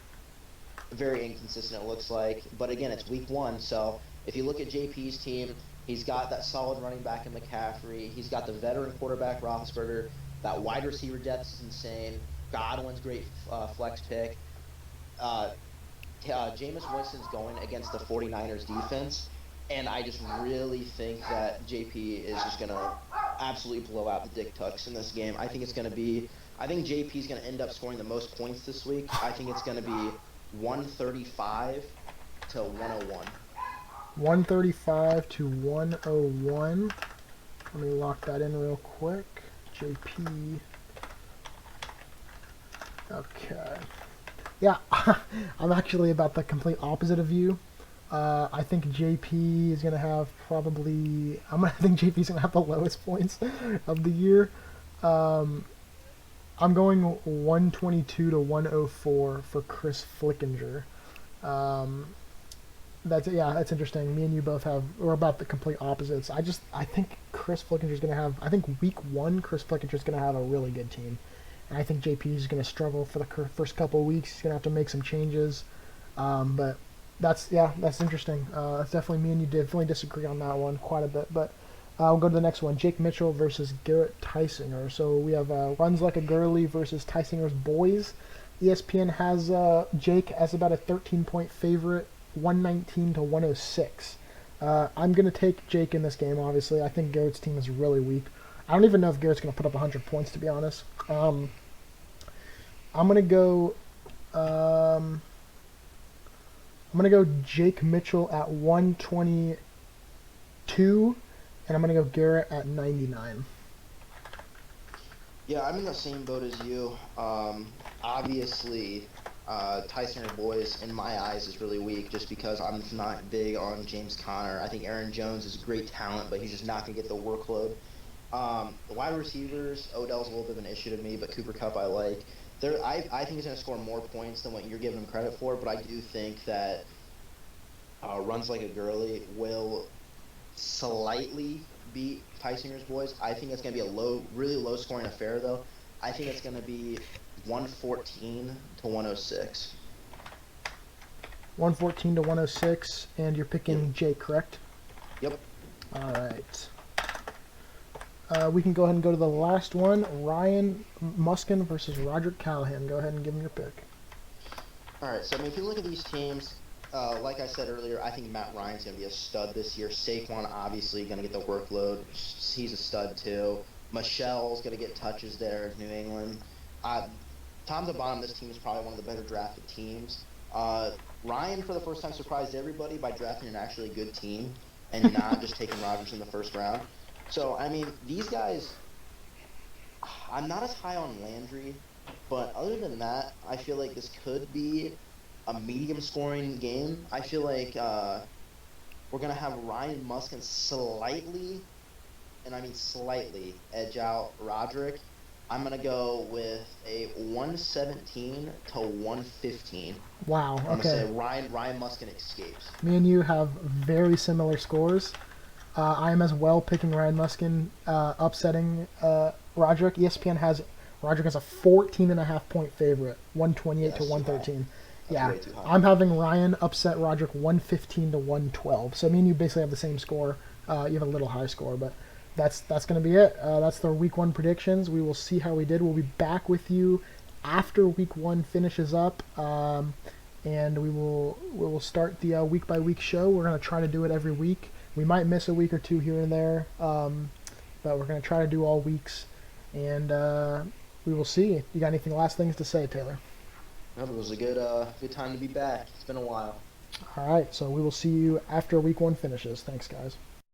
very inconsistent, it looks like. But again, it's week one, so if you look at JP's team, he's got that solid running back in McCaffrey. He's got the veteran quarterback Roethlisberger. That wide receiver depth is insane. Godwin's great flex pick. Uh, Jameis Winston's going against the 49ers defense, and I just really think that JP is just going to absolutely blow out the Dick Tucks in this game. I think it's going to be – I think JP's going to end up scoring the most points this week. I think it's going to be 135 to 101. 135 to 101. Let me lock that in real quick. JP. Okay. Yeah, I'm actually about the complete opposite of you. I think JP is going to have probably... I think JP's going to have the lowest points of the year. I'm going 122 to 104 for Kris Flickinger. That's interesting. Me and you both we're about the complete opposites. I think Kris Flickinger's going to have, I think week one, Kris Flickinger's going to have a really good team. And I think JP is going to struggle for the first couple of weeks. He's going to have to make some changes. But that's interesting. It's definitely, me and you definitely disagree on that one quite a bit. But we'll go to the next one. Jake Mitchell versus Garrett Tysinger. So we have Runs Like a Girly versus Tysinger's Boys. ESPN has Jake as about a 13-point favorite. 119 to 106. I'm going to take Jake in this game, obviously. I think Garrett's team is really weak. I don't even know if Garrett's going to put up 100 points, to be honest. I'm going to go... I'm going to go Jake Mitchell at 122, and I'm going to go Garrett at 99. Yeah, I'm in the same boat as you. Obviously... Tysinger Boys, in my eyes, is really weak just because I'm not big on James Conner. I think Aaron Jones is a great talent, but he's just not going to get the workload. The wide receivers, Odell's a little bit of an issue to me, but Cooper Kupp I like. I think he's going to score more points than what you're giving him credit for, but I do think that Runs Like a Girly will slightly beat Tysinger's Boys. I think it's going to be a really low-scoring affair, though. I think it's going to be 114 to 106. 114 to 106, and you're picking Jake, correct? Yep. All right. We can go ahead and go to the last one. Ryan Muskin versus Rodrik Callahan. Go ahead and give him your pick. All right. So, I mean, if you look at these teams, like I said earlier, I think Matt Ryan's going to be a stud this year. Saquon, obviously, going to get the workload. He's a stud, too. Michelle's going to get touches there in New England. Tom to bottom, this team is probably one of the better drafted teams. Ryan, for the first time, surprised everybody by drafting an actually good team and not just taking Rodgers in the first round. So, I mean, these guys, I'm not as high on Landry, but other than that, I feel like this could be a medium-scoring game. I feel like we're going to have Ryan Muskin slightly, and I mean slightly, edge out Rodrik. I'm going to go with a 117 to 115. Wow, okay. I'm going to say Ryan Muskin escapes. Me and you have very similar scores. I am as well picking Ryan Muskin, upsetting Rodrik. ESPN has Rodrik as a 14.5-point favorite, 128 to 113. Yeah, I'm having Ryan upset Rodrik 115 to 112. So me and you basically have the same score. You have a little high score, but that's going to be it. That's the week one predictions. We will see how we did. We'll be back with you after week one finishes up, and we will start the week by week show. We're going to try to do it every week. We might miss a week or two here and there, but we're going to try to do all weeks, and we will see. You got anything last things to say, Taylor? No, it was a good time to be back. It's been a while. All right, so we will see you after week one finishes. Thanks, guys.